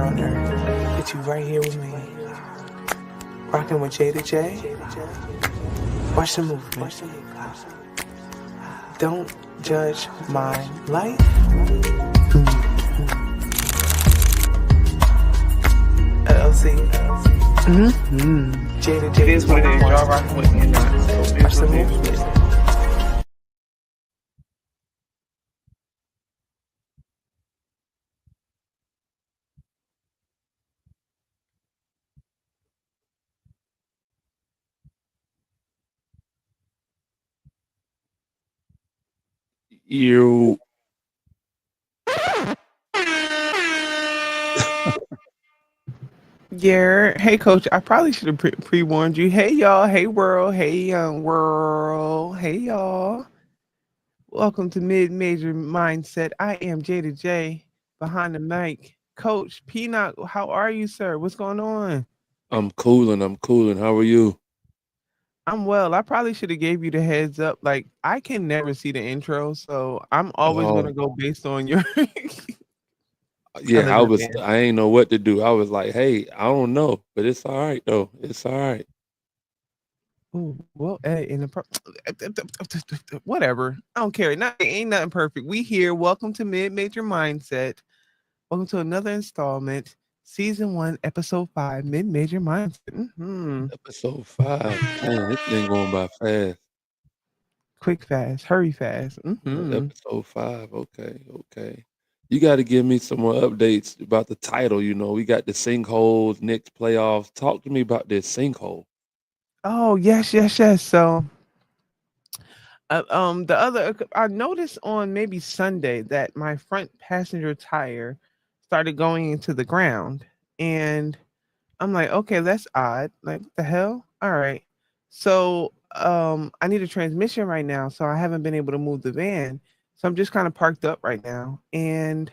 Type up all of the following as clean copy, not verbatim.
anywhere on earth. Get you right here with me. Rocking with Jada Jae. Watch the movement. Don't judge my life. LLC. Jada Jae. It is what it is. Y'all rocking with me or not. So it Watch is the what it is. movement. You Yeah. Hey, Coach. I probably should have pre-warned you. Hey, y'all. Hey, world. Hey, world. Hey, y'all. Welcome to Mid-Major Mindset. I am Jada J. Behind the mic. Coach Pinnock, how are you, sir? What's going on? I'm cooling. I'm cooling. How are you? I'm well. I probably should have gave you the heads up. Like, I can never see the intro, so I'm always Oh, gonna go based on your. I yeah. live in a van. I ain't know what to do. I was like, hey, I don't know, but it's all right though. It's all right. Ooh, well, hey, whatever. I don't care. Ain't nothing perfect. We here. Welcome to Mid Major Mindset. Welcome to another installment, Season 1, Episode 5, Mid Major Mindset. Episode 5. Man, this thing going by fast. Quick, fast, hurry, fast. Episode 5. Okay, okay. You got to give me some more updates about the title. You know, we got the Sinkholes, Knicks playoffs. Talk to me about this sinkhole. Oh, yes, yes, yes. So, I noticed on maybe Sunday that my front passenger tire started going into the ground, and I'm like, okay, that's odd. Like, what the hell? All right. So, I need a transmission right now, so I haven't been able to move the van. So I'm just kind of parked up right now. And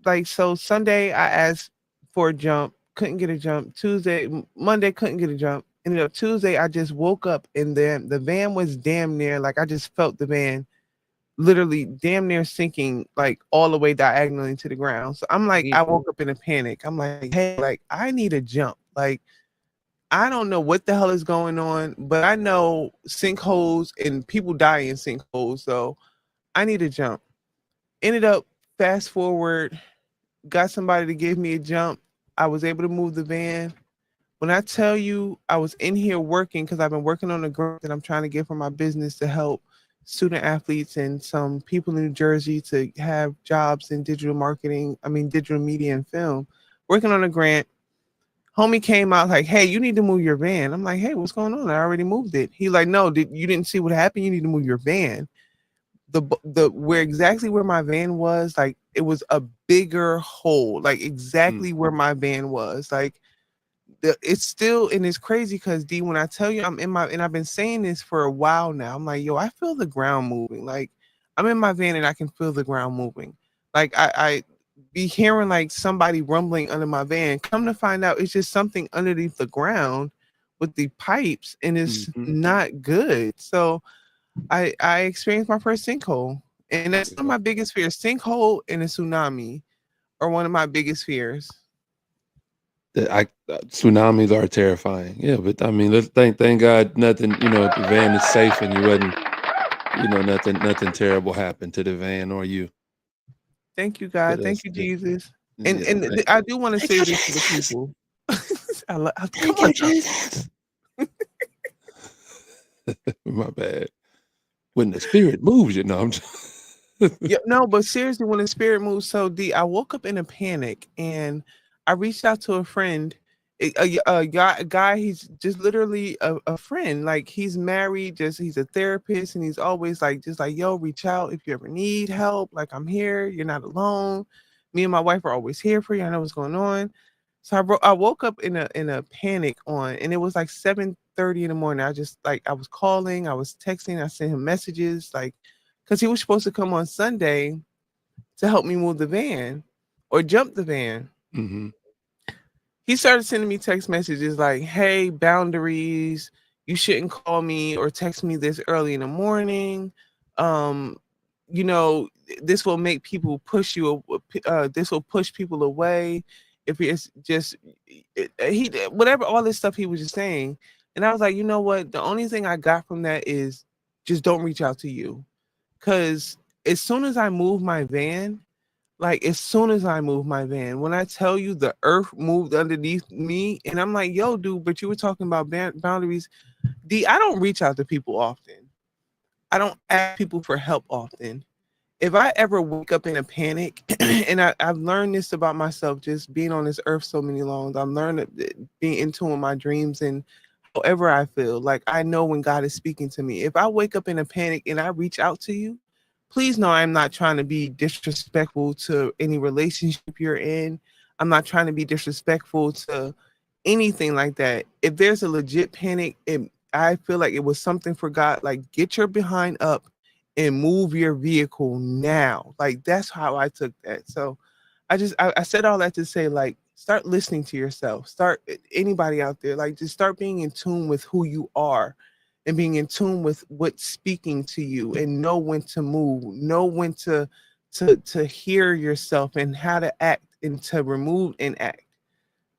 like, so Sunday I asked for a jump, couldn't get a jump. Monday couldn't get a jump. Ended up Tuesday, I just woke up and then the van was damn near like I just felt the van literally damn near sinking like all the way diagonally to the ground. So I'm like, I woke up in a panic. I'm like, hey, like I need a jump. Like I don't know what the hell is going on, but I know sinkholes and people die in sinkholes. So I need a jump. Ended up fast forward, got somebody to give me a jump. I was able to move the van. When I tell you I was in here working because I've been working on a grant that I'm trying to get for my business to help student athletes and some people in New Jersey to have jobs in digital marketing, digital media and film. Working on a grant. Homie came out like, hey, you need to move your van. I'm like, hey, what's going on? I already moved it. He like, no, you didn't see what happened? You need to move your van. The where exactly where my van was, like it was a bigger hole, like exactly where my van was. Like it's still, and it's crazy because D, when I tell you I'm in my, and I've been saying this for a while now, I'm like, yo, I feel the ground moving. Like I'm in my van and I can feel the ground moving. Like I be hearing like somebody rumbling under my van. Come to find out, it's just something underneath the ground with the pipes, and it's not good. So I experienced my first sinkhole, and that's one of my biggest fears. Sinkhole and a tsunami are one of my biggest fears. Tsunamis are terrifying. Yeah, but I mean, let's thank God nothing. You know, the van is safe and you wasn't. You know, nothing terrible happened to the van or you. Thank you, So God. Thank that's you, good. Jesus. And Yeah. and I do want to Thank say you, this to the Jesus. people. Come Thank on, you, Jesus. My bad. When the spirit moves, you know. I'm just yeah, no, but seriously, when the spirit moves so deep, I woke up in a panic and I reached out to a friend, a guy. He's just literally a friend. Like he's married, just he's a therapist, and he's always like, just like, yo, reach out if you ever need help. Like I'm here. You're not alone. Me and my wife are always here for you. I know what's going on. So I woke up in a panic and it was like 7:30 in the morning. I just like I was calling, I was texting, I sent him messages like because he was supposed to come on Sunday to help me move the van or jump the van. Mhm. He started sending me text messages like, hey, boundaries, you shouldn't call me or text me this early in the morning. Um, you know, this will make people push you, this will push people away. if it's just he whatever all this stuff he was just saying. And I was like, you know what? The only thing I got from that is just don't reach out to you. Cause as soon as I move my van, like as soon as I move my van, when I tell you the earth moved underneath me, and I'm like, yo, dude, but you were talking about boundaries. I don't reach out to people often. I don't ask people for help often. If I ever wake up in a panic, and I've learned this about myself just being on this earth so many long, I've learned being in tune with my dreams and however I feel, like I know when God is speaking to me. If I wake up in a panic and I reach out to you, please know I'm not trying to be disrespectful to any relationship you're in. I'm not trying to be disrespectful to anything like that. If there's a legit panic, I feel like it was something for God. Like, get your behind up and move your vehicle now. Like, that's how I took that. So I said all that to say, like, start listening to yourself. Start anybody out there, like, just start being in tune with who you are and being in tune with what's speaking to you, and know when to move, know when to hear yourself and how to act and to remove and act.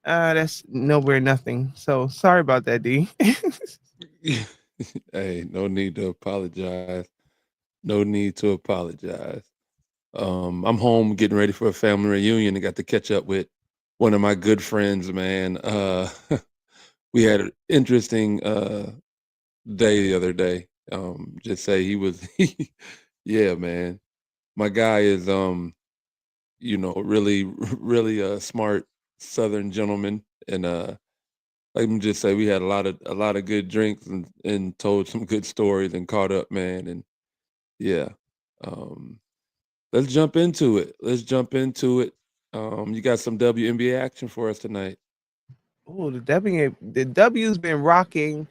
That's nowhere nothing. So sorry about that, D. Hey, no need to apologize. No need to apologize. I'm home getting ready for a family reunion and got to catch up with one of my good friends, man. We had an interesting day the other day. Just say he was yeah, man. My guy is really really a smart southern gentleman, and let me just say we had a lot of good drinks and told some good stories and caught up, man. And yeah. Um let's jump into it. Let's jump into it. You got some WNBA action for us tonight. Oh, the W's been rocking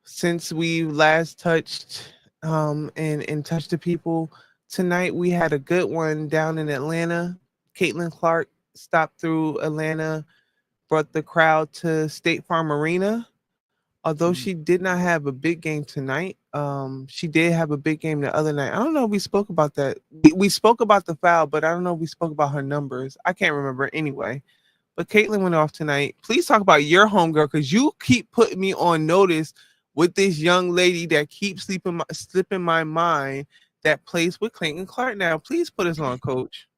since we last touched and touched the people. Tonight we had a good one down in Atlanta. Caitlin Clark stopped through Atlanta, brought the crowd to State Farm Arena. Although Mm. she did not have a big game tonight, she did have a big game the other night. I don't know if we spoke about that. We spoke about the foul, but I don't know if we spoke about her numbers. I can't remember anyway. But Caitlin went off tonight. Please talk about your homegirl, because you keep putting me on notice with this young lady that keeps slipping my mind, that plays with Clayton Clark now. Please put us on, coach.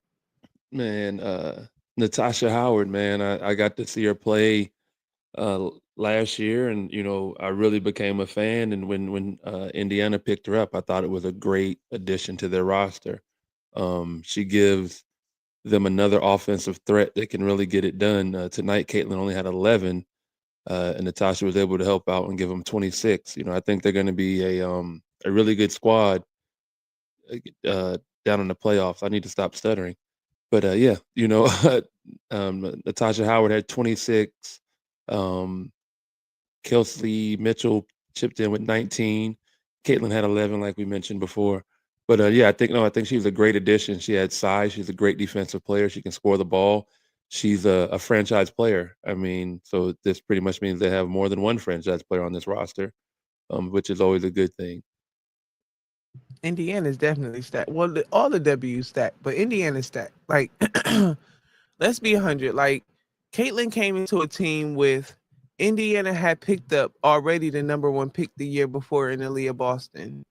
Man, Natasha Howard, man, I got to see her play last year, and I really became a fan. And when Indiana picked her up, I thought it was a great addition to their roster. She gives them another offensive threat that can really get it done. Tonight, Caitlin only had 11, and Natasha was able to help out and give them 26. I think they're going to be a really good squad down in the playoffs. I need to stop stuttering, but yeah, Natasha Howard had 26. Um, Kelsey Mitchell chipped in with 19. Caitlin had 11, like we mentioned before. But yeah, I think she's a great addition. She had size. She's a great defensive player. She can score the ball. She's a franchise player. I mean, so this pretty much means they have more than one franchise player on this roster, which is always a good thing. Indiana's definitely stacked. Well, all the W's stacked, but Indiana's stacked. Like, let's be 100. Like, Caitlin came into a team with Indiana had picked up already the number one pick the year before in Aaliyah Boston.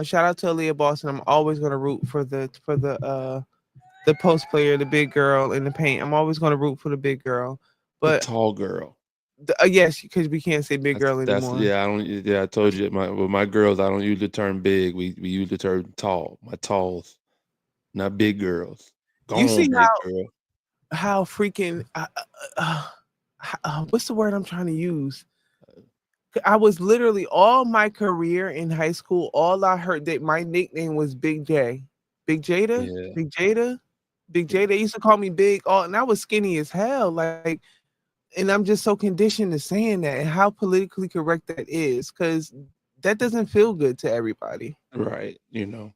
Shout out to Aaliyah Boston. I'm always gonna root for the post player, the big girl in the paint. I'm always gonna root for the big girl. The But tall girl. yes, because we can't say big girl That's anymore. yeah. I don't. Yeah, I told you with my girls, I don't use the term big. We use the term tall. My talls, not big girls. Go You on, see big girl. how freaking uh, what's the word I'm trying to use? I was literally all my career in high school, all I heard that my nickname was Big J. Big Jada, Yeah. Big Jada, Big Jada. They used to call me Big, all, and I was skinny as hell. Like, and I'm just so conditioned to saying that, and how politically correct that is, because that doesn't feel good to everybody. Right. You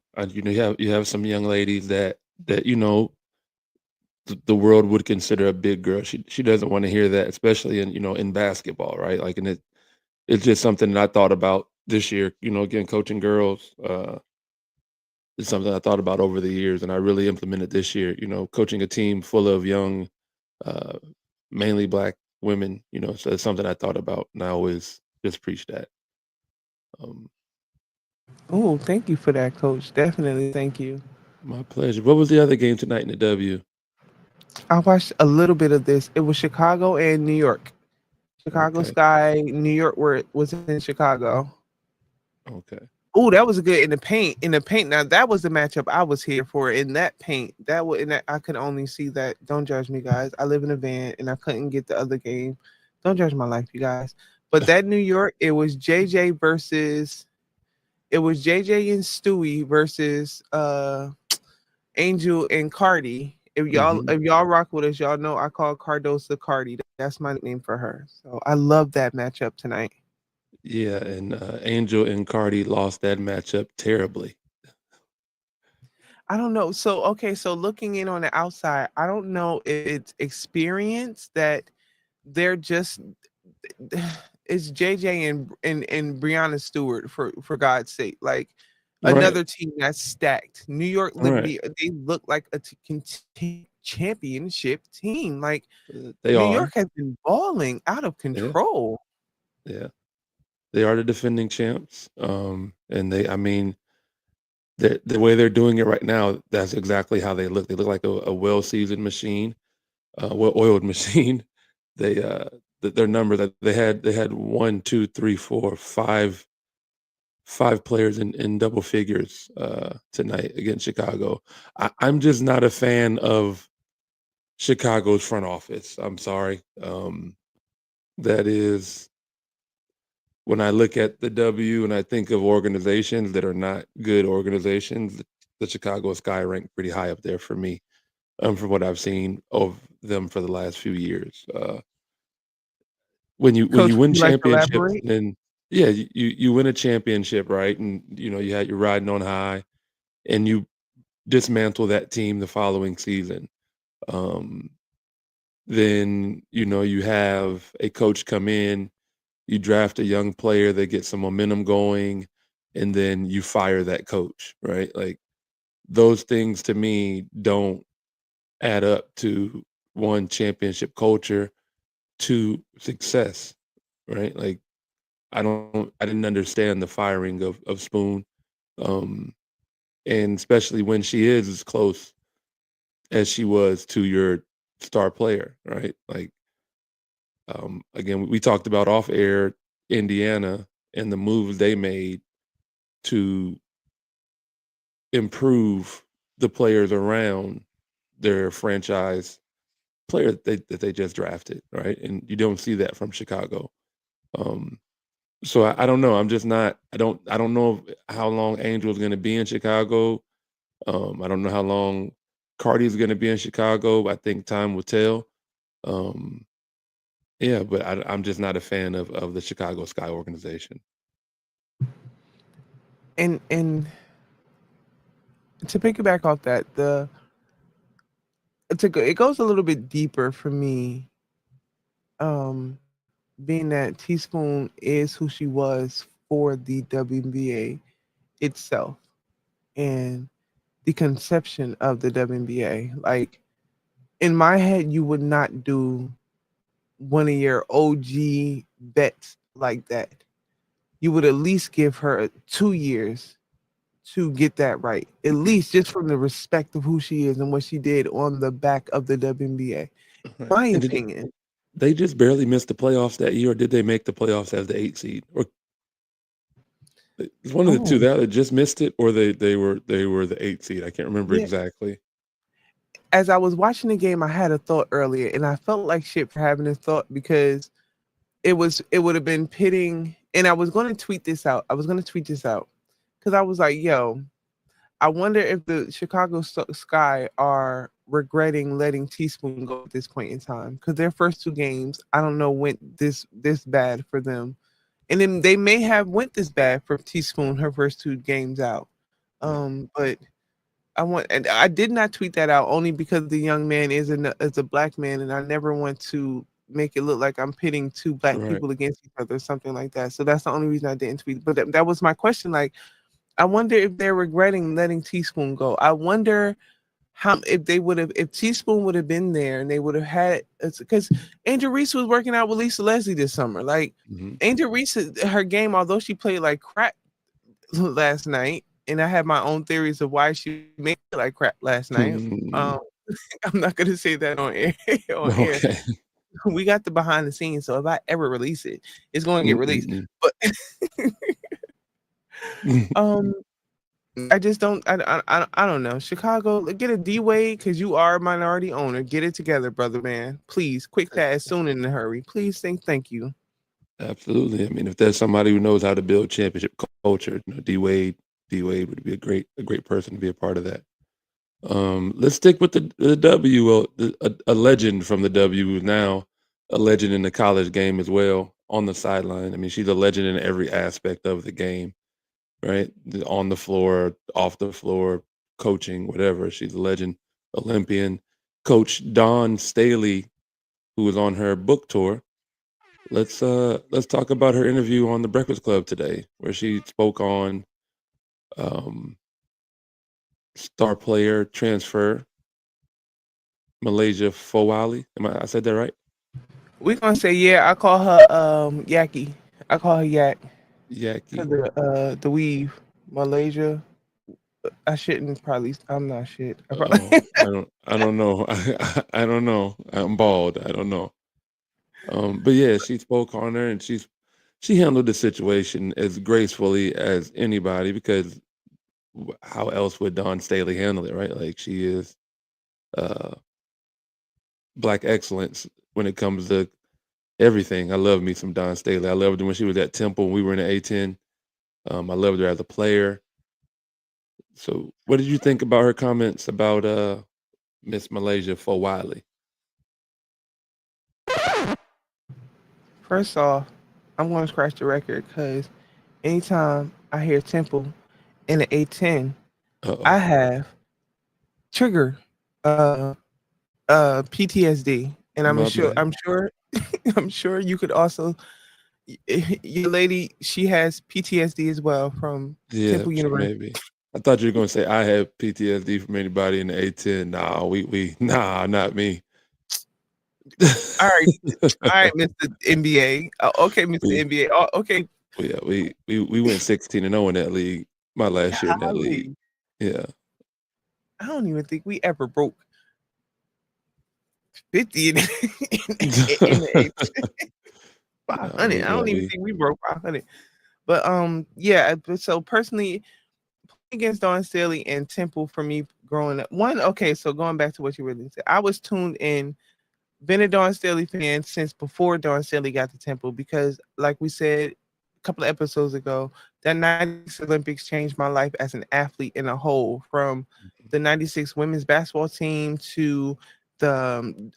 have some young ladies that the world would consider a big girl. She doesn't want to hear that, especially in basketball, right? Like, and it's just something that I thought about this year. Again, coaching girls. It's something I thought about over the years, and I really implemented this year. Coaching a team full of young, uh, mainly black women, so it's something I thought about, and I always just preach that. Um, Oh, thank you for that, Coach. Definitely, thank you. my pleasure. What was the other game tonight in the W? I watched a little bit of this. It was Chicago and New York. Chicago Okay, Sky, New York, where it was in Chicago. okay. Oh, that was good in the paint. In the paint. Now that was the matchup I was here for. In that paint, that was in that I could only see that. Don't judge me, guys. I live in a van and I couldn't get the other game. Don't judge my life, you guys. But that New York, it was JJ versus. It was JJ and Stewie versus Angel and Cardi. Hmm. If y'all rock with us, y'all know I call Cardosa Cardi. That's my nickname for her. So I love that matchup tonight. Yeah, and Angel and Cardi lost that matchup terribly. I don't know. So okay, so looking in on the outside, I don't know if it's experience that they're just it's JJ and Brianna Stewart for God's sake. Like Right, another team that's stacked. New York right. they look like a championship team. Like They New are. York has been balling out of Yeah, control. yeah. They are the defending champs. And I mean, the way they're doing it right now, that's exactly how they look. They look like a well-seasoned machine, well-oiled machine. They their number that they had one, two, three, four, five players in double figures tonight against Chicago. I'm just not a fan of Chicago's front office. I'm sorry. That is when I look at the W and I think of organizations that are not good organizations, the Chicago Sky ranked pretty high up there for me, from what I've seen of them for the last few years. When you Coach, would win you like to championships, elaborate? then yeah, you win a championship, right? And you're riding on high, and you dismantle that team the following season. Um, then you have a coach come in, you draft a young player that gets some momentum going, and then you fire that coach, right? Like those things to me don't add up to one, championship culture, two, success, right? Like I didn't understand the firing of Spoon. Um, and especially when she is as close as she was to your star player, right? Like again, we talked about off air Indiana and the moves they made to improve the players around their franchise player that they just drafted, right? And you don't see that from Chicago. Um, so I don't know. I'm just not. I don't know how long Angel's going to be in Chicago. I don't know how long Cardi's going to be in Chicago. I think time will tell. Um, yeah, but I'm just not a fan of the Chicago Sky organization. And to piggyback off that, it goes a little bit deeper for me. Being that Teaspoon is who she was for the WNBA itself and the conception of the WNBA. Like in my head, you would not do one of your OG bets like that. You would at least give her 2 years to get that right. At least just from the respect of who she is and what she did on the back of the WNBA. Right. My And did opinion. they just barely missed the playoffs that year, or did they make the playoffs as the 8 seed? Or it's one of the two. Oh, They either just missed it or they were the 8 seed. I can't remember yeah. exactly. As I was watching the game, I had a thought earlier, and I felt like shit for having this thought because it would have been pitting, and I was going to tweet this out. I was going to tweet this out because I was like, yo, I wonder if the Sky are regretting letting Teaspoon go at this point in time because their first two games, I don't know, went this bad for them, and then they may have went this bad for Teaspoon her first two games out. Right. But and I did not tweet that out only because the young man is a black man, and I never want to make it look like I'm pitting two black Right. people against each other or something like that. So that's the only reason I didn't tweet. But that was my question. Like, I wonder if they're regretting letting Teaspoon go. I wonder how if Teaspoon would have been there and they would have had, because Angel Reese was working out with Lisa Leslie this summer. Like Mhm. Angel Reese, her game, although she played like crap last night, and I have my own theories of why she made it like crap last night. Mhm. I'm not gonna say that on air. On air, Okay. we got the behind the scenes, so if I ever release it, it's going to get released. Mm-mm-mm. But um, I just don't. I don't know. Chicago, get a D Wade because you are a minority owner. Get it together, brother man. Please, quick fast, soon in a hurry. Please, thank you. Absolutely. I mean, if there's somebody who knows how to build championship culture, D Wade would be a great person to be a part of that. Let's stick with the W. A legend from the W, who's now a legend in the college game as well on the sideline. I mean, she's a legend in every aspect of the game, right? On the floor, off the floor, coaching, whatever. She's a legend, Olympian. Coach Dawn Staley, who was on her book tour. Let's talk about her interview on the Breakfast Club today, where she spoke on um, star player transfer Malaysia Fowali. I said that right? We're gonna say yeah. I call her Yaki. I call her Yak Yaki. because the weave Malaysia. I shouldn't probably. I'm not shit. I probably, Oh, I don't know. I don't know. I'm bald. I don't know. But yeah, she spoke on her, and she handled the situation as gracefully as anybody, because how else would Dawn Staley handle it, right? Like, she is uh black excellence when it comes to everything. I love me some Dawn Staley. I loved her when she was at Temple when we were in the A10. I loved her as a player. So what did you think about her comments about Miss Malaysia Fowali? first off, I'm gonna scratch the record because anytime I hear Temple in the A10, I Uh-oh. have trigger uh PTSD, and My bad. I'm sure I'm sure you could also, your lady, she has PTSD as well from Yeah, Temple University. maybe. I thought you were gonna say I have PTSD from anybody in the A10. Nah, nah, not me. All right, all right, Mr. NBA. Okay, Mr. we NBA. Oh, okay, yeah, we went 16-0 in that league. My last year in that league. golly. Yeah. I don't even think we ever broke 50 in the eight. Nah, 500. I don't even think we broke 500. But yeah. So personally, against Dawn Staley and Temple for me growing up. One, okay, so going back to what you really said, I was tuned in, been a Dawn Staley fan since before Dawn Staley got to Temple because, like we said a couple of episodes ago, that 96 Olympics changed my life as an athlete in a whole, from the 96 women's basketball team to the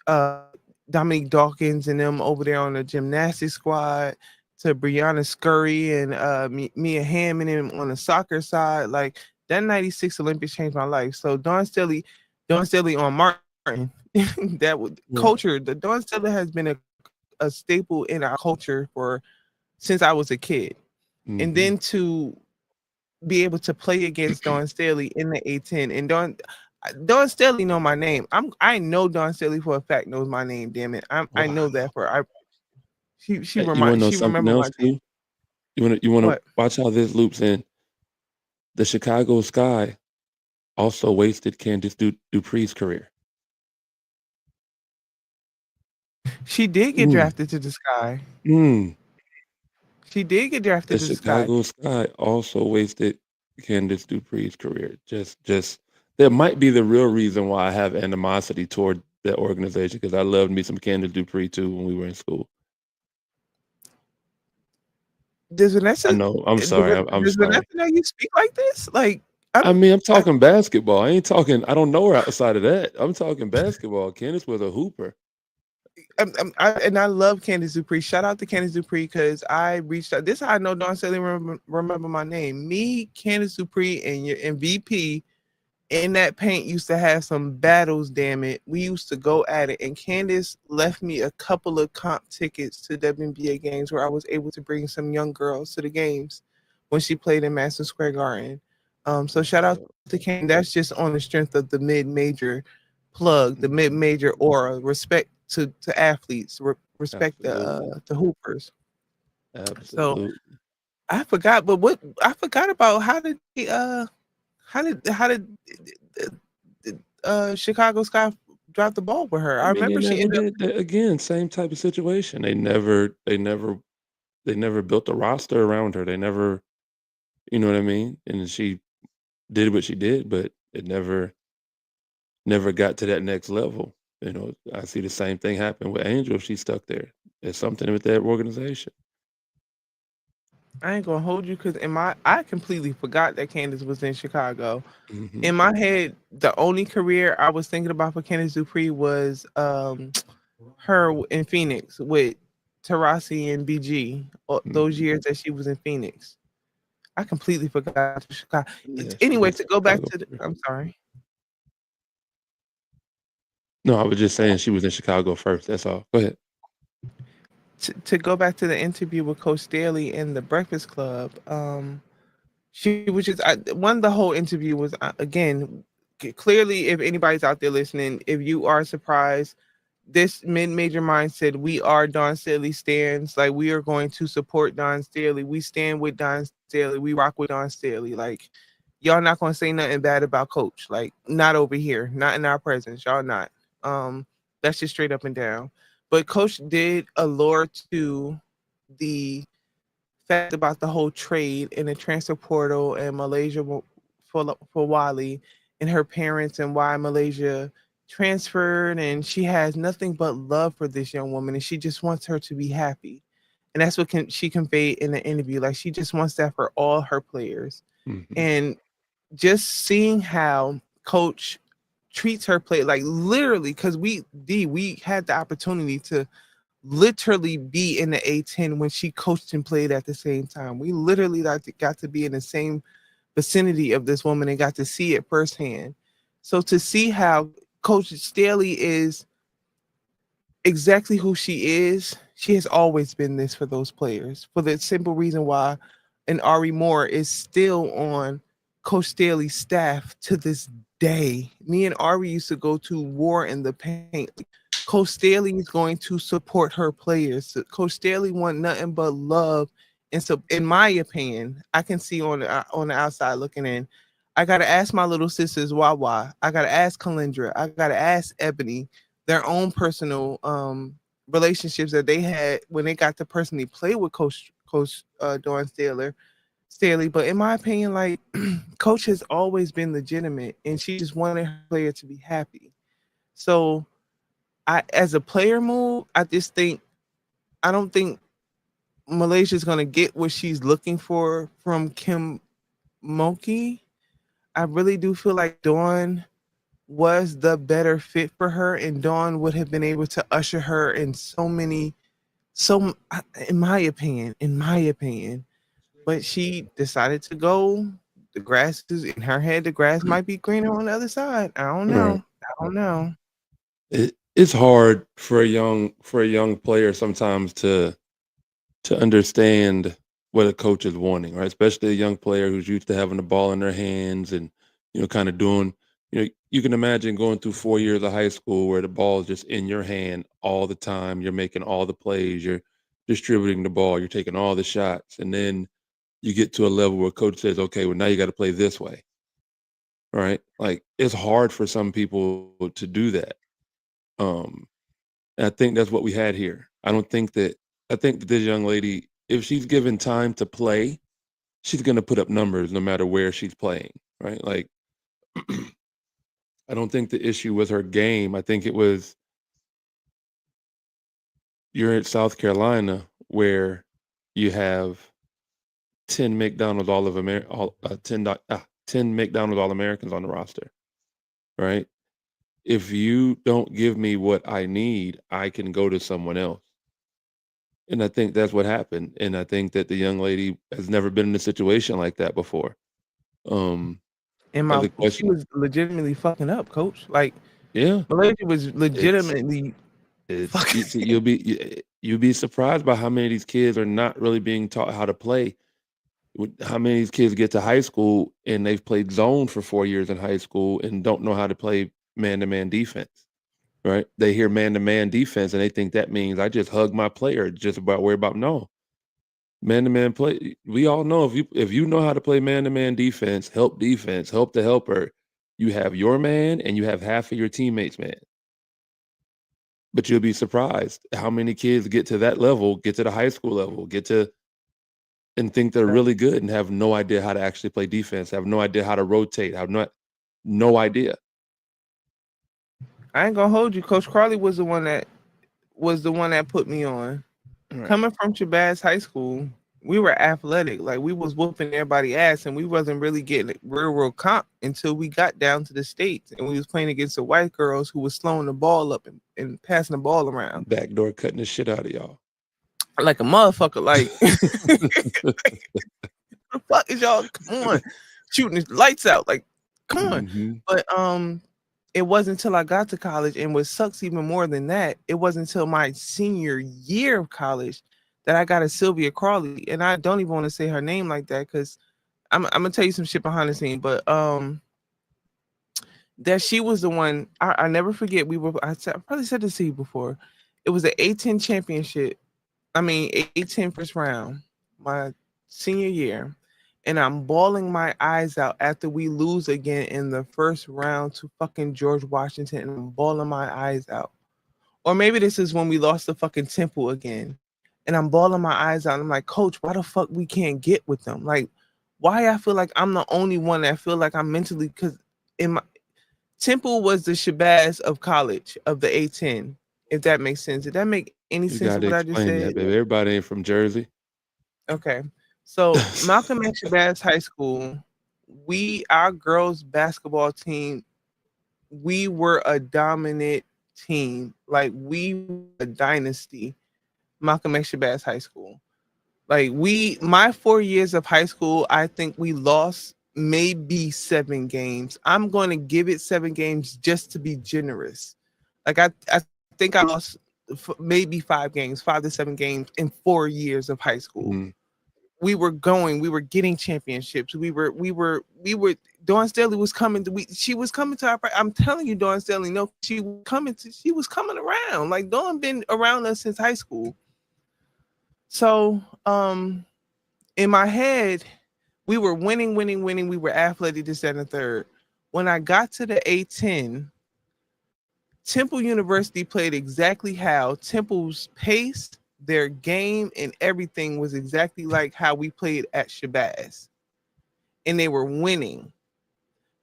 Dominique Dawkins and them over there on the gymnastics squad, to Brianna Scurry and Mia Hamm and them on the soccer side. Like, that 96 Olympics changed my life. So Dawn Staley on Martin, that would Right. culture. The Dawn Staley has been a staple in our culture for since I was a kid. And Mhm. then to be able to play against Dawn Staley in the A10, and Dawn Staley know my name. I know Dawn Staley for a fact knows my name. Damn it, I know Wow. that for I. Hey, you wanna know She something remember my else name. too? You wanna What? watch how this loops in. The Chicago Sky also wasted Candace Dupree's career. She did get Mm, drafted to the Sky. mm. She did get The drafted to the Sky. Chicago Sky also wasted Candace Dupree's career. Just that might be the real reason why I have animosity toward that organization, because I loved me some Candace Dupree too when we were in school. Does I Vanessa know. I'm does Vanessa sorry. know you speak like this? Like, I I'm mean, I'm I, talking basketball. I don't know her outside of that. I'm talking basketball. Candace was a hooper. and I love Candace Dupree. Shout out to Candace Dupree because I reached out. This is how I know Dawn Staley remember my name. Me, Candace Dupree, and your MVP in that paint used to have some battles. Damn it, we used to go at it. And Candace left me a couple of comp tickets to WNBA games where I was able to bring some young girls to the games when she played in Madison Square Garden. So shout out to Kane. That's just on the strength of the mid-major plug, the mid-major aura. Respect to athletes. Respect Absolutely. the hoopers. So Absolutely. I forgot, but what I forgot about how did Chicago Sky drop the ball with her? I I mean, they remember she never ended up. did that again, same type of situation. They never built a roster around her. They never, you know what I mean? And she did what she did, but it never got to that next level. I see the same thing happen with Angel if she's stuck there. There's something with that organization. I ain't gonna hold you because I completely forgot that Candace was in Chicago. Mhm. In my head, the only career I was thinking about for Candace Dupree was her in Phoenix with Tarasi and BG. Those Mhm. years that she was in Phoenix. I completely forgot Chicago. Yeah, she Anyway, went to to go back Chicago to the, first. I'm sorry. No, I was just saying she was in Chicago first, that's all. Go ahead. To go back to the interview with Coach Daly in the Breakfast Club, she was just one. The whole interview was again clearly. If anybody's out there listening, if you are surprised, this mid-major mindset, we are Don Staley stands. Like we are going to support Don Staley. We stand with Don Staley. We rock with Don Staley. Like y'all not gonna say nothing bad about Coach. Like not over here, not in our presence. Y'all not. Um, that's just straight up and down. But Coach did allure to the fact about the whole trade and the transfer portal and Malaysia for Wally and her parents and why Malaysia transferred, and she has nothing but love for this young woman and she just wants her to be happy. And that's what she conveyed in the interview. Like she just wants that for all her players. Mhm. And just seeing how Coach treats her play, like literally, because we had the opportunity to literally be in the A10 when she coached and played at the same time. We literally got to be in the same vicinity of this woman and got to see it firsthand. So to see how Coach Staley is exactly who she has always been this for those players. For the simple reason why and Ari Moore is still on Coach Staley's staff to this day. Me and Ari used to go to war in the paint. Coach Staley is going to support her players. Coach Staley want nothing but love. And so, in my opinion, I can see on the outside looking in. I gotta ask my little sisters Wawa. I gotta ask Kalindra. I gotta ask Ebony their own personal relationships that they had when they got to personally play with Coach Dawn Staley. But in my opinion, like Coach has always been legitimate, and she just wanted her player to be happy. So as a player move, I don't think Malaysia's gonna get what she's looking for from Kim Mulkey. I really do feel like Dawn was the better fit for her, and Dawn would have been able to usher her in so in my opinion. But she decided to go. The grass is in her head. The grass might be greener on the other side. I don't Right. know. I don't know. It's hard for a young player sometimes to understand what a coach is wanting, right? Especially a young player who's used to having the ball in their hands and, kind of doing, you can imagine going through 4 years of high school where the ball is just in your hand all the time. You're making all the plays, you're distributing the ball, you're taking all the shots. And then you get to a level where coach says, okay, well, now you got to play this way, right? Like it's hard for some people to do that. Um, and I think that's what we had here. I think that this young lady, if she's given time to play, she's gonna put up numbers no matter where she's playing, right? Like I don't think the issue was her game. I think it was you're in South Carolina where you have 10 McDonald's all of Amer all 10 McDonald's All Americans on the roster, right? If you don't give me what I need, I can go to someone else. And I think that's what happened. And I think that the young lady has never been in a situation like that before. Um, And and the she question, was legitimately fucking up, Coach. Like yeah, Malaysia was it's legitimately you fucking. see, you'll be surprised by how many of these kids are not really being taught how to play. How many of these kids get to high school and they've played zone for 4 years in high school and don't know how to play man-to-man defense, right? They hear man-to-man defense and they think that means I just hug my player, just about worry about no. Man-to-man play. We all know if you know how to play man-to-man defense, help the helper, you have your man and you have half of your teammates' man. But you'll be surprised how many kids get to that level, get to the high school level, and think they're really good and have no idea how to actually play defense, have no idea how to rotate, have no idea. I ain't gonna hold you. Coach Carly was the one that put me on. Right. Coming from Shabazz High School, we were athletic. Like we was whooping everybody ass, and we wasn't really getting real comp until we got down to the States and we was playing against the white girls who was slowing the ball up and passing the ball around. Backdoor cutting the shit out of y'all. Like a motherfucker. Like the fuck is y'all? Come on, shooting the lights out. Like, come on. Mm-hmm. But it wasn't until I got to college, and what sucks even more than that, it wasn't until my senior year of college that I got a Sylvia Crawley, and I don't even want to say her name like that because I'm gonna tell you some shit behind the scene. But that she was the one I never forget. I probably said this to you before. It was the A10 championship. I mean A10 first round, my senior year. And I'm bawling my eyes out after we lose again in the first round to fucking George Washington, and I'm bawling my eyes out. Or maybe this is when we lost the fucking Temple again, and I'm bawling my eyes out. I'm like, Coach, why the fuck we can't get with them? Like, why I feel like I'm the only one that feel like I'm mentally, because in my Temple was the Shabazz of college of the A10, if that makes sense. Did that make any sense of what I just said? That, baby. Everybody ain't from Jersey. Okay. So Malcolm X Shabazz High School, our girls basketball team, we were a dominant team. Like we were a dynasty. Malcolm X Shabazz High School. Like my 4 years of high school, I think we lost maybe 7 games. I'm going to give it 7 games just to be generous. Like I think I lost maybe 5 to 7 games in 4 years of high school. Mm-hmm. We were getting championships. We were Dawn Staley was coming she was coming to our, I'm telling you, Dawn Staley, no, she was coming around. Like Dawn been around us since high school. So in my head, we were winning. We were athletic, this, that, and the third. When I got to the A10, Temple University played exactly how Temple's pace, their game, and everything was exactly like how we played at Shabazz. And they were winning.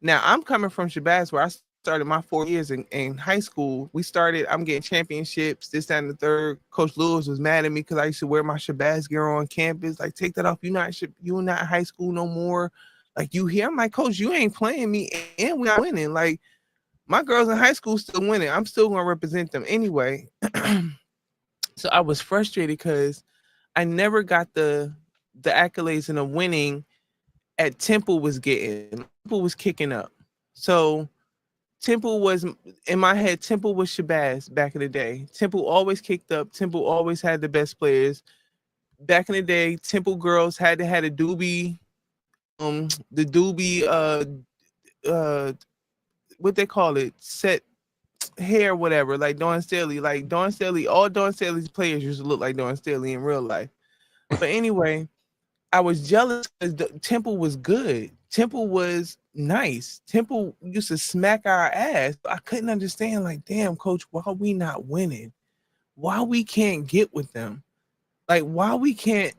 Now, I'm coming from Shabazz, where I started my 4 years in high school. I'm getting championships, this, that, and the third. Coach Lewis was mad at me because I used to wear my Shabazz gear on campus. Like, take that off. You're not in high school no more. Like, you here? I'm like, Coach, you ain't playing me, and we're not winning. Like, my girls in high school still winning. I'm still going to represent them anyway. So I was frustrated because I never got the accolades and the winning at Temple was getting. Temple was kicking up. So Temple was, in my head, Temple was Shabazz back in the day. Temple always kicked up. Temple always had the best players. Back in the day, Temple girls had to have a doobie, what they call it, set hair, whatever, like Dawn Staley. All Dawn Staley's players used to look like Dawn Staley in real life. But anyway, I was jealous because Temple was good. Temple was nice. Temple used to smack our ass. I couldn't understand, like, damn, Coach, why are we not winning? Why we can't get with them? Like, why we can't,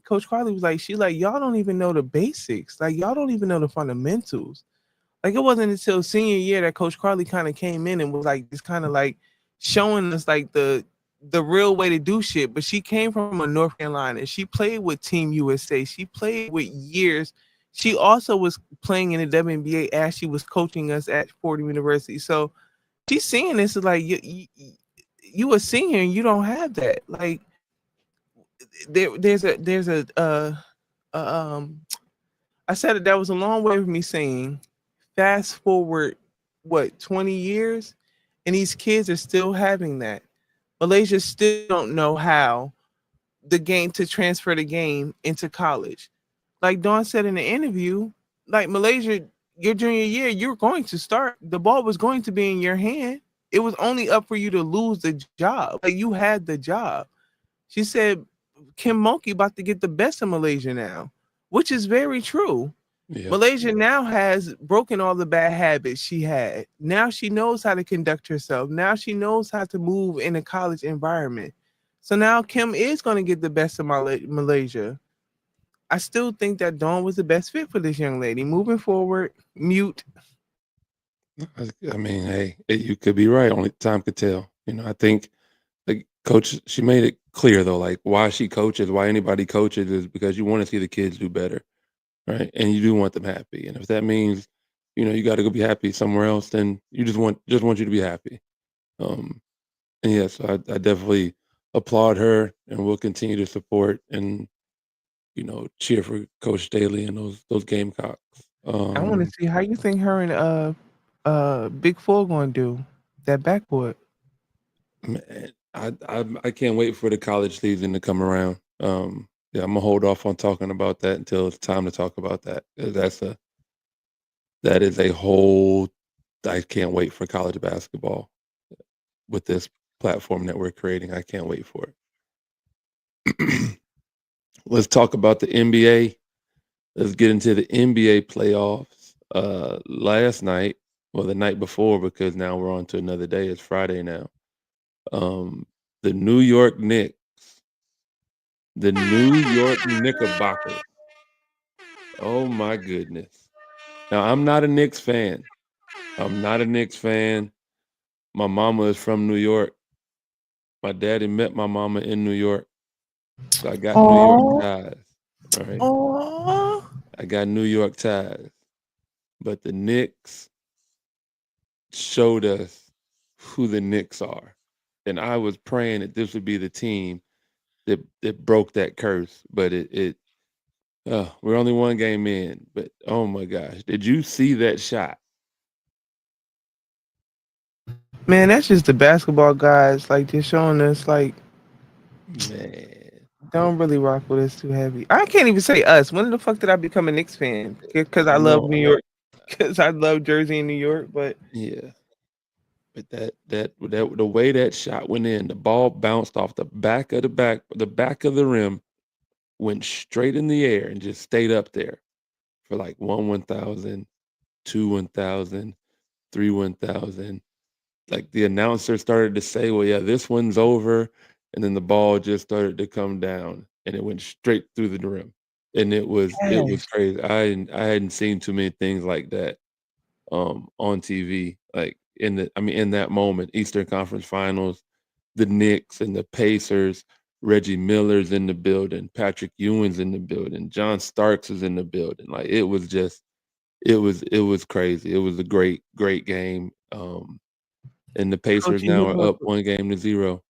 Coach Carly was like, y'all don't even know the basics. Like, y'all don't even know the fundamentals. Like, it wasn't until senior year that Coach Carly kind of came in and was like, just kind of like showing us like the real way to do shit. But she came from a North Carolina. She played with Team USA. She played with years. She also was playing in the WNBA as she was coaching us at Fordham University. So she's seeing this as like, you a senior and you don't have that. Like, there's a I said that was a long way of me saying, fast forward, 20 years, and these kids are still having that. Malaysia still don't know how the game to transfer the game into college. Like Dawn said in the interview, like Malaysia, your junior year, you're going to start. The ball was going to be in your hand. It was only up for you to lose the job. Like you had the job. She said Kim Mulkey about to get the best of Malaysia now, which is very true. Yeah. Malaysia now has broken all the bad habits she had. Now she knows how to conduct herself. Now she knows how to move in a college environment. So now Kim is going to get the best of Malaysia. I still think that Dawn was the best fit for this young lady. Moving forward, mute. I mean, hey, you could be right. Only time could tell. I think the coach, she made it clear though, like why she coaches, why anybody coaches is because you want to see the kids do better, right? And you do want them happy. And if that means, you got to go be happy somewhere else, then you just want you to be happy. Um, and yeah, so I definitely applaud her, and we'll continue to support and cheer for Coach Staley and those Gamecocks. I want to see how you think her and Big Four going to do that backboard. Man, I can't wait for the college season to come around. Yeah, I'm gonna hold off on talking about that until it's time to talk about that. 'Cause that is a whole. I can't wait for college basketball with this platform that we're creating. I can't wait for it. Let's talk about the NBA. Let's get into the NBA playoffs. Last night, well, the night before, because now we're on to another day. It's Friday now. The New York Knicks, the New York Knickerbockers. Oh my goodness. Now I'm not a Knicks fan. I'm not a Knicks fan. My mama is from New York. My daddy met my mama in New York. So I got New York Oh, ties. All right. oh. I got New York ties. But the Knicks showed us who the Knicks are. And I was praying that this would be the team that broke that curse. But we're only one game in. But oh my gosh. Did you see that shot? Man, that's just the basketball guys like just showing us like Man. don't really rock with us too heavy. I can't even say us. When the fuck did I become a Knicks fan? Because I I love know. New York. Because I love Jersey and New York. But Yeah. But that the way that shot went in, the ball bounced off the back of the back of the rim, went straight in the air and just stayed up there for like 1,000, 1,000, 1,000. Like the announcer started to say, "Well, yeah, this one's over," and then the ball just started to come down, and it went straight through the rim, and it was yes, crazy. I hadn't seen too many things like that on TV. Like in that moment, Eastern Conference Finals, the Knicks and the Pacers, Reggie Miller's in the building, Patrick Ewing's in the building, John Starks is in the building. Like it was crazy. It was a great, great game. And the coach, Pacers now are up 1-0.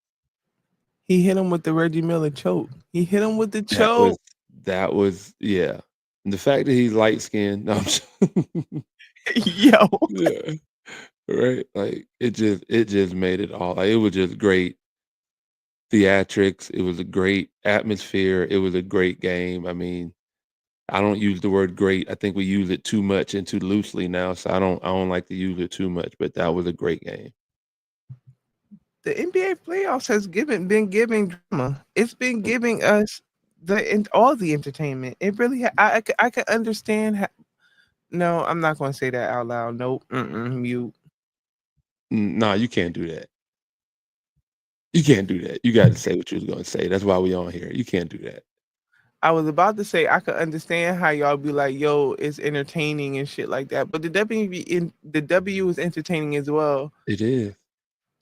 he hit him with the Reggie Miller choke. He hit him with the That was choke. that was yeah. And the fact that he's light skinned, no, Yo, yeah, right. Like it just made it all. Like, it was just great theatrics. It was a great atmosphere. It was a great game. I mean, I don't use the word great. I think we use it too much and too loosely now, so I don't like to use it too much, but that was a great game. the NBA playoffs has been giving drama. It's been giving us all the entertainment. It really I can understand. No, I'm not going to say that out loud. Nope. Mute. Nah, you can't do that. You can't do that. You got to say what you was gonna say. That's why we on here. You can't do that. I was about to say I could understand how y'all be like, "Yo, it's entertaining and shit like that," but the W is entertaining as well. It is.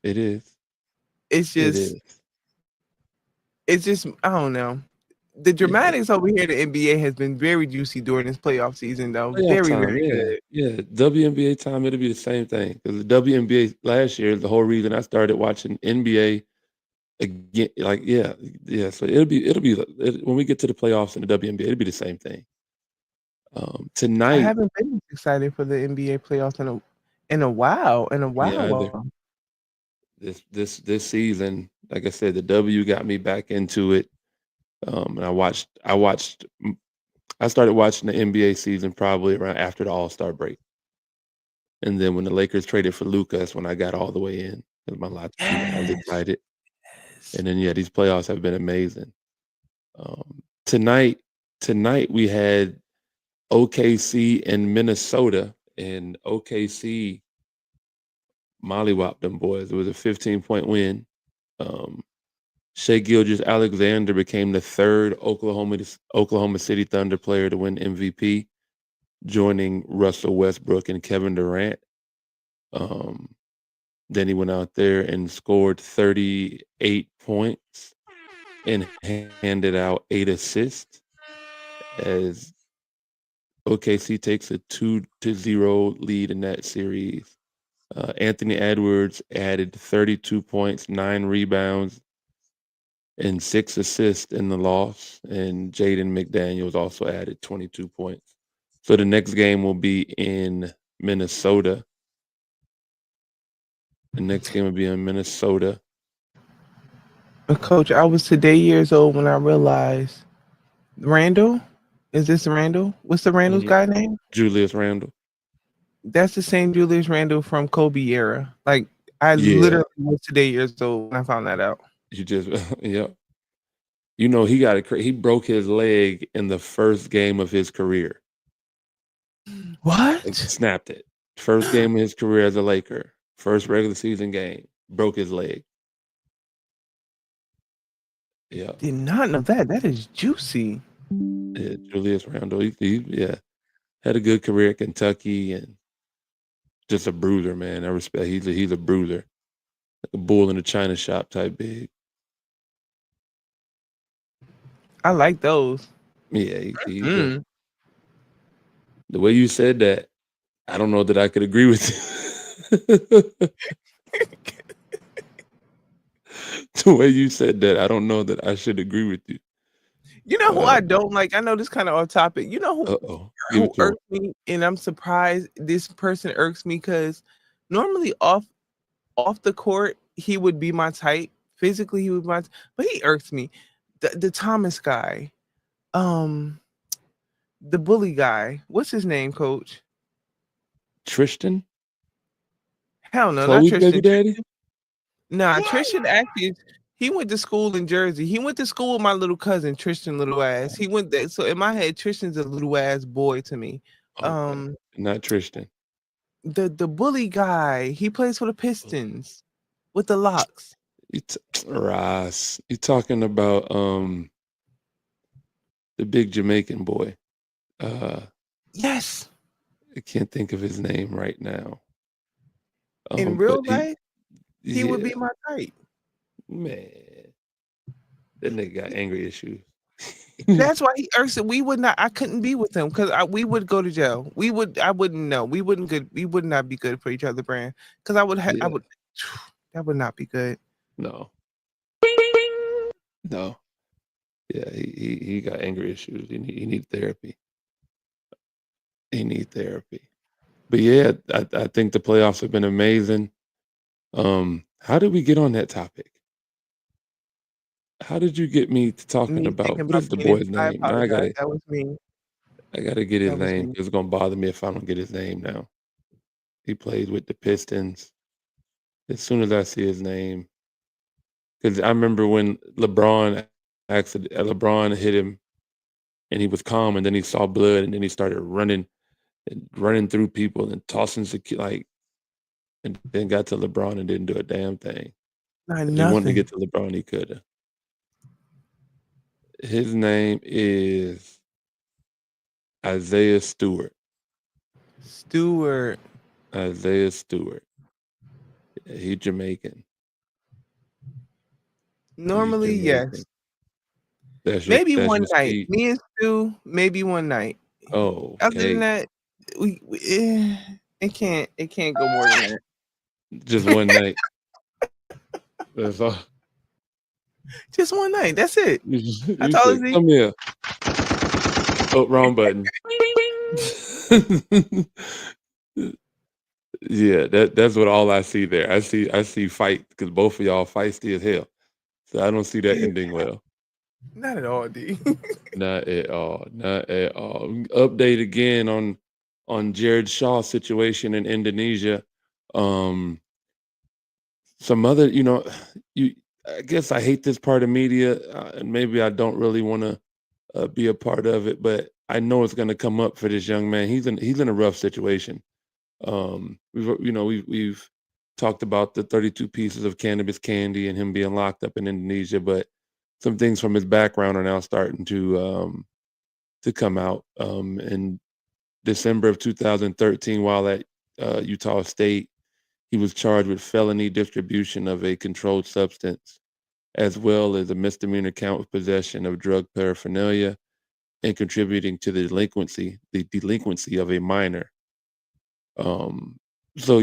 It is. It's It just, is. it's just, I don't know. The Yeah. dramatics over here, the NBA has been very juicy during this playoff season, though. Playoff Very, time, very yeah, good. yeah. WNBA time, it'll be the same thing. Because the WNBA last year is the whole reason I started watching NBA again. Like, yeah, yeah. So when we get to the playoffs in the WNBA, it'll be the same thing. I Tonight, haven't been excited for the NBA playoffs in a while. In a me either. while. This season, like I said, the W got me back into it. And I started watching the NBA season probably around after the All-Star break. And then when the Lakers traded for Luka, that's when I got all the way in. I was Yes. excited. And then these playoffs have been amazing. Tonight we had OKC and Minnesota, and OKC mollywopped them boys. It was a 15-point win. Shai Gilgeous-Alexander became the third Oklahoma City Thunder player to win MVP, joining Russell Westbrook and Kevin Durant. Then he went out there and scored 38 points and handed out 8 assists as OKC takes a 2-0 lead in that series. Anthony Edwards added 32 points, 9 rebounds, and 6 assists in the loss. And Jaden McDaniels also added 22 points. So the next game will be in Minnesota. Coach, I was today years old when I realized Randall. Is this Randall? What's the Randall's guy name? Julius Randle. That's the same Julius Randle from Kobe era. Like I literally was today years old when I found that out. You just yeah. You know, he broke his leg in the first game of his career. What? Like, snapped it. First game of his career as a Laker. First regular season game. Broke his leg. Yeah. Did not know that. That is juicy. Yeah, Julius Randle. He had a good career at Kentucky and just a bruiser, man. I respect. He's a bruiser. Like a bull in a china shop type big. I like those. Yeah, the way you said that, I don't know that I could agree with you. The way you said that, I don't know that I should agree with you. You know who I don't like? I know this kind of off topic. You know who irks me, and I'm surprised this person irks me because normally off the court he would be my type. Physically he would be my type, but he irks me. The Thomas guy, the bully guy. What's his name, Coach? Tristan? Hell no, Chloe's not Tristan. baby daddy? Nah, Tristan actually. He went to school in Jersey. He went to school with my little cousin, Tristan Little Ass. He went there. So in my head, Tristan's a little ass boy to me. Okay. Not Tristan. The bully guy. He plays for the Pistons with the locks. Ross. You talking about the big Jamaican boy. Yes. I can't think of his name right now. In real life, he would be my type. Man, that nigga got angry issues. That's why he irks it. We would not. I couldn't be with him because we would go to jail. We would. I wouldn't know. We wouldn't good. We would not be good for each other, brand. Because I would. I would. That would not be good. No. No. Yeah, he got anger issues. He need therapy. He need therapy. But yeah, I think the playoffs have been amazing. How did we get on that topic? How did you get me to talking about what is the boy's name? Now that was me. I gotta get his name. It's gonna bother me if I don't get his name now. He played with the Pistons. As soon as I see his name, because I remember when LeBron hit him, and he was calm, and then he saw blood, and then he started running through people and tossing and then got to LeBron and didn't do a damn thing. If he wanted to get to LeBron, he could have. His name is Isaiah Stewart. Isaiah Stewart. Yeah, he's Jamaican. Normally, yes. Maybe one night. Me and Stu, maybe one night. Oh, other than that, it can't go more than that. Just one night. That's all. Just one night. That's it. That's all it is. Come here. Oh, wrong button. Yeah, that's what all I see there. I see fight because both of y'all feisty as hell. So I don't see that ending well. Not at all, D. Not at all. Not at all. Update again on Jared Shaw's situation in Indonesia. Um, some other, you. I guess I hate this part of media, and maybe I don't really want to be a part of it, but I know it's going to come up for this young man. He's in a rough situation. We've talked about the 32 pieces of cannabis candy and him being locked up in Indonesia, but some things from his background are now starting to come out. In December of 2013, while at Utah State, he was charged with felony distribution of a controlled substance, as well as a misdemeanor count of possession of drug paraphernalia and contributing to the delinquency of a minor. Um, so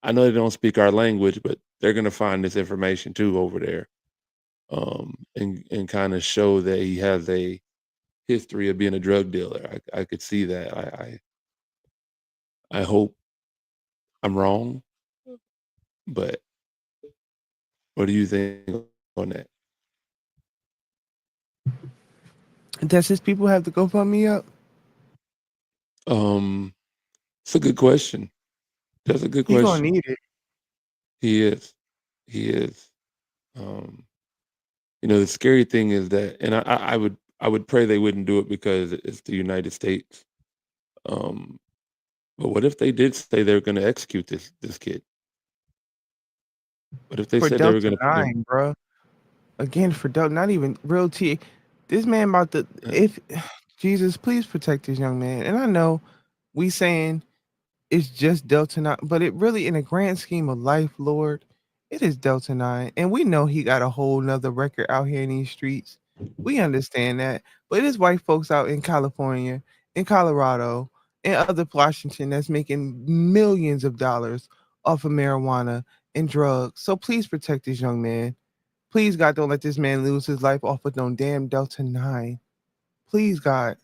I know they don't speak our language, but they're gonna find this information too over there, and kind of show that he has a history of being a drug dealer. I could see that. I hope I'm wrong, but what do you think on that? Does his people have to go pump me up? Um, it's a good question. That's a good He gonna question. need it. He is. He is. Um, the scary thing is that, and I would pray they wouldn't do it because it's the United States. Um, but what if they did say they were going to execute this kid? What if they For said they were Delta going to put him? 9, bro. Again, for Delta, not even real T. This man about to, uh, if Jesus, please protect this young man. And I know we saying it's just Delta 9, but it really, in the grand scheme of life, Lord, it is Delta 9. And we know he got a whole nother record out here in these streets. We understand that. But it is white folks out in California, in Colorado, and other Washington that's making millions of dollars off of marijuana and drugs. So please protect this young man. Please, God, don't let this man lose his life off of no damn Delta 9. Please, God.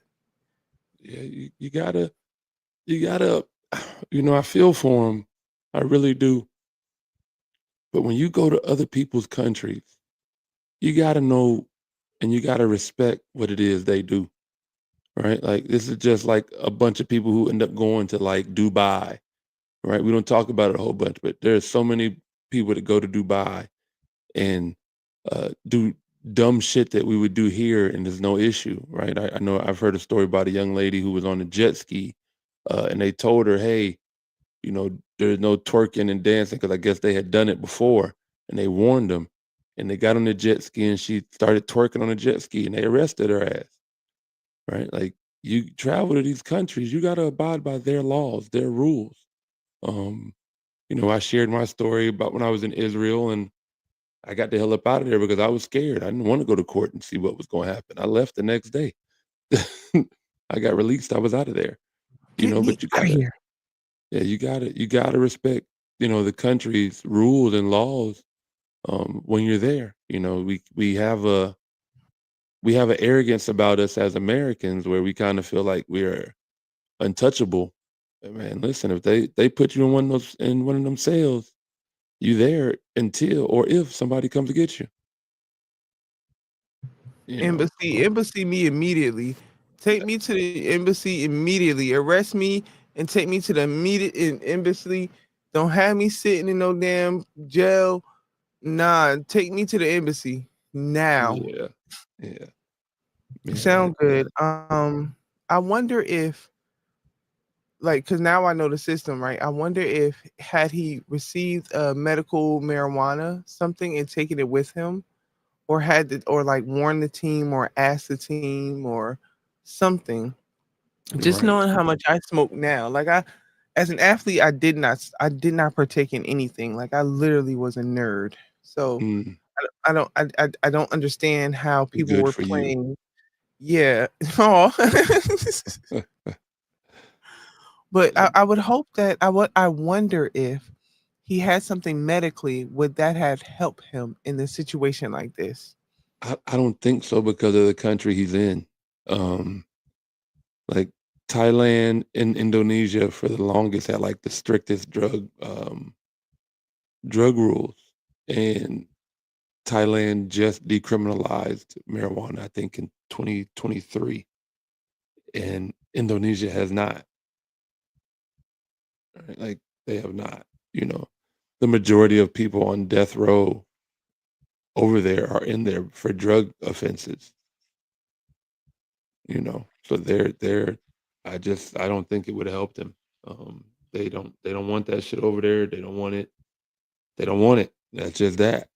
Yeah, you gotta. I feel for him. I really do. But when you go to other people's countries, you gotta know and you gotta respect what it is they do. Right? Like this is just like a bunch of people who end up going to like Dubai. Right? We don't talk about it a whole bunch, but there's so many people that go to Dubai and do dumb shit that we would do here, and there's no issue, right? I know I've heard a story about a young lady who was on a jet ski, and they told her, "Hey, there's no twerking and dancing," because I guess they had done it before, and they warned them, and they got on the jet ski, and she started twerking on a jet ski, and they arrested her ass, right? Like you travel to these countries, you got to abide by their laws, their rules. Um, I shared my story about when I was in Israel and I got the hell up out of there because I was scared. I didn't want to go to court and see what was going to happen. I left the next day. I got released. I was out of there. Get me But you out of gotta, here. yeah, you gotta respect, the country's rules and laws. When you're there, we have an arrogance about us as Americans where we kind of feel like we're untouchable. But man, listen, if they put you in one of them cells, you there until or if somebody comes to get you. You know. Embassy me immediately. Take me to the embassy immediately. Arrest me and take me to the immediate embassy. Don't have me sitting in no damn jail. Nah, take me to the embassy now. Yeah, yeah, man. Sound good. I wonder if, like, because now I know the system, right? I wonder if had he received medical marijuana something and taken it with him, or or like warned the team or asked the team or something. Just Right. knowing how much I smoke now, like as an athlete, I did not partake in anything. Like I literally was a nerd. So Mm, I don't understand how people good were for you. playing. Yeah. Oh. But I would hope that I wonder if he had something medically, would that have helped him in a situation like this? I don't think so because of the country he's in. Um, like Thailand and Indonesia for the longest had like the strictest drug rules. And Thailand just decriminalized marijuana, I think, in 2023, and Indonesia has not. Right? Like, they have not. You know, the majority of people on death row over there are in there for drug offenses. You know, so they're. I don't think it would help them. They don't want that shit over there. They don't want it. They don't want it. That's just that.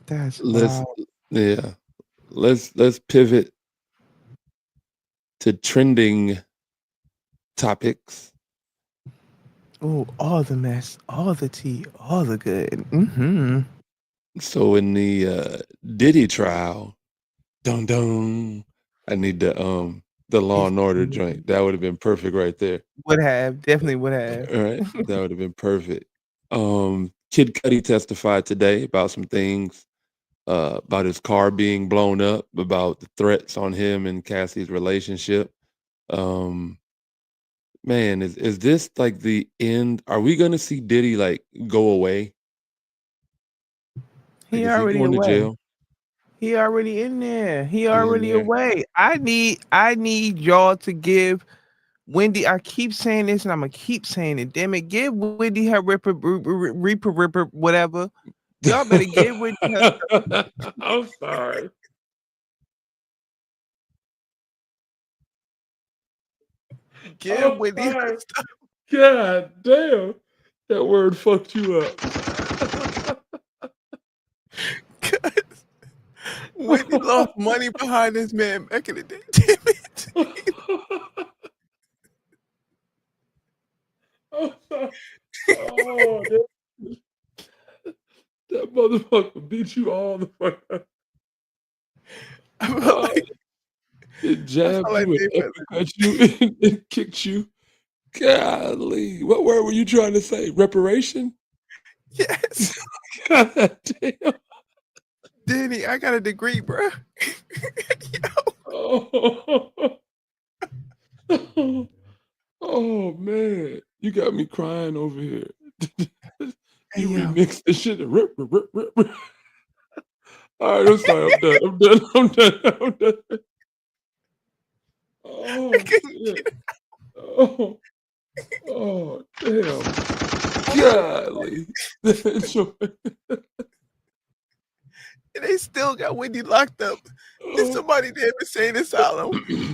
That's Let's wild. yeah. Let's pivot to trending topics. Oh, all the mess, all the tea, all the good. Mm-hmm. So in the Diddy trial, dun dun, I need the Law and Order joint. That would have been perfect right there. Would have, definitely would have. All right, that would have been perfect. Kid Cudi testified today about some things, about his car being blown up, about the threats on him and Cassie's relationship. Um, Man, is this like the end? Are we gonna see Diddy like go away? Like, He is he already going to away. jail? He already in there. He He in already there? away. I need y'all to give Wendy. I keep saying this and I'm gonna keep saying it. Damn it, give Wendy her ripper, whatever. Y'all better give Wendy her I'm sorry. give I'm Wendy her sorry. stuff. God damn, that word fucked you up. Wendy lost money behind this man back in the day. Damn it. I'm sorry. Oh, that motherfucker beat you all the fuck up. I felt Oh, like it I felt jabbed like you and they were uppercut you and kicked you. Golly, what word were you trying to say? Reparation? yes. God damn. Danny, I got a degree, bro. Oh. Oh man, you got me crying over here. Hey You yo. remixed the shit. Rip, rip, rip, rip, rip. All right, I'm sorry. I'm done. I'm done. I'm done. I'm done. I Oh couldn't shit. Oh, oh damn. Golly. they still got Wendy locked up. There's Oh. somebody there insane asylum.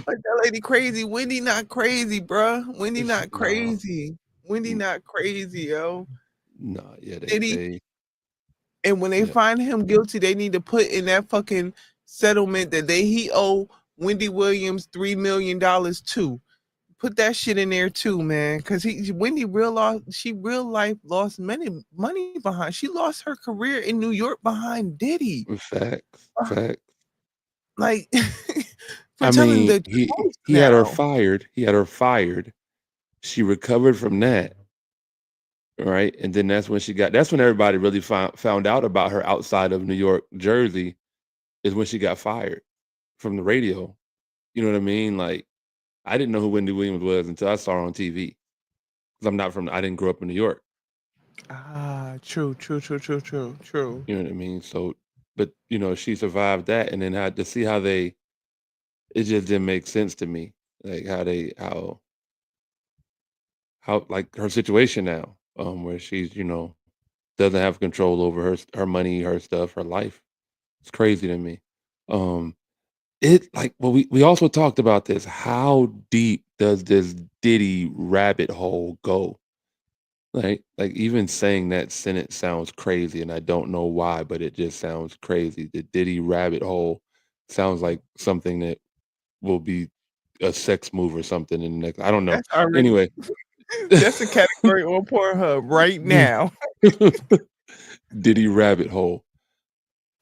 Like that lady crazy. Wendy not crazy, bruh. Wendy not No, crazy. Wendy not crazy, yo. no, yeah, Did he? they, And when they yeah, find him guilty, they need to put in that fucking settlement that he owe Wendy Williams $3 million too. Put that shit in there too, man. Cause Wendy real life lost money behind. She lost her career in New York behind Diddy. facts, facts. Like for I telling mean, the he truth he had her now. fired. He had her fired. She recovered from that, right? And then that's when everybody really found out about her outside of New York, Jersey, is when she got fired from the radio. You know what I mean? Like, I didn't know who Wendy Williams was until I saw her on TV. Because I didn't grow up in New York. Ah, true. You know what I mean? So, but she survived that, and then had to see how it just didn't make sense to me. Like how like her situation now, where she's, doesn't have control over her money, her stuff, her life. It's crazy to me. Um, we also talked about this. How deep does this Diddy rabbit hole go? Like even saying that sentence sounds crazy, and I don't know why, but it just sounds crazy. The Diddy rabbit hole sounds like something that will be a sex move or something in the next. I don't know. That's already Anyway. that's a category on Pornhub right now. Diddy rabbit hole.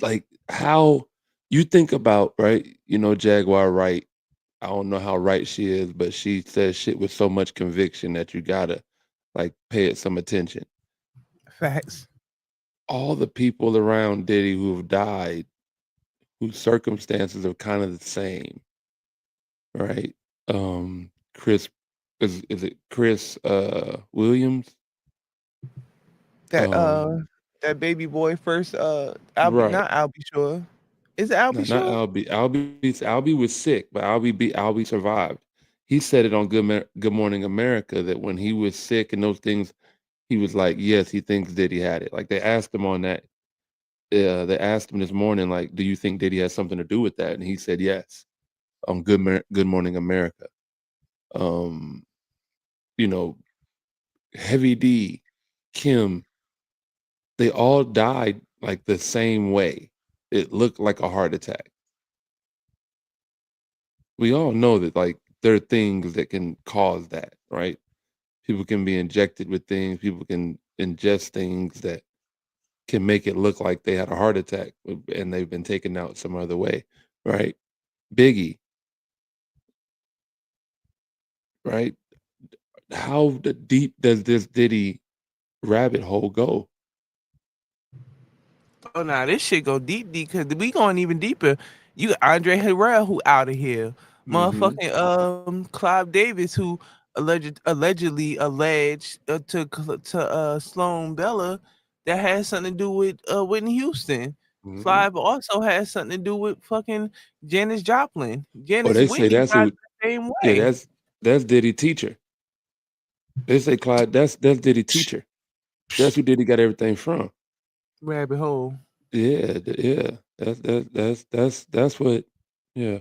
Like, how you think about, right? Jaguar Wright. I don't know how right she is, but she says shit with so much conviction that you gotta like pay it some attention. Facts. All the people around Diddy who have died, whose circumstances are kind of the same, right? Chris is it Chris Williams? That Um that baby boy first. Albie, Right. not Albie Shore. Is it No, Albie not Shore? Albie. Albie was sick, but Albie survived. He said it on Good Morning America that when he was sick and those things, he was like, yes, he thinks Diddy had it. Like they asked him on that. They asked him this morning, like, do you think Diddy has something to do with that? And he said yes on Good Morning America. Um, you know, Heavy D, Kim, they all died like the same way. It looked like a heart attack. We all know that like there are things that can cause that, right? People can be injected with things, people can ingest things that can make it look like they had a heart attack and they've been taken out some other way, right? Biggie, right? How deep does this Diddy rabbit hole go? Oh, nah, this shit go deep because we going even deeper. You got Andre Harrell who out of here, Mhm. motherfucking Clive Davis who allegedly alleged to Sloan Bella that had something to do with Whitney Houston. Mhm. Clive also has something to do with fucking Janis Joplin. Or Janice they say Whitney that's died who the same yeah, way. that's Diddy teacher. They say Clyde, that's Diddy teacher. That's who Diddy got everything from. Rabbit hole. Yeah, yeah. That's what yeah,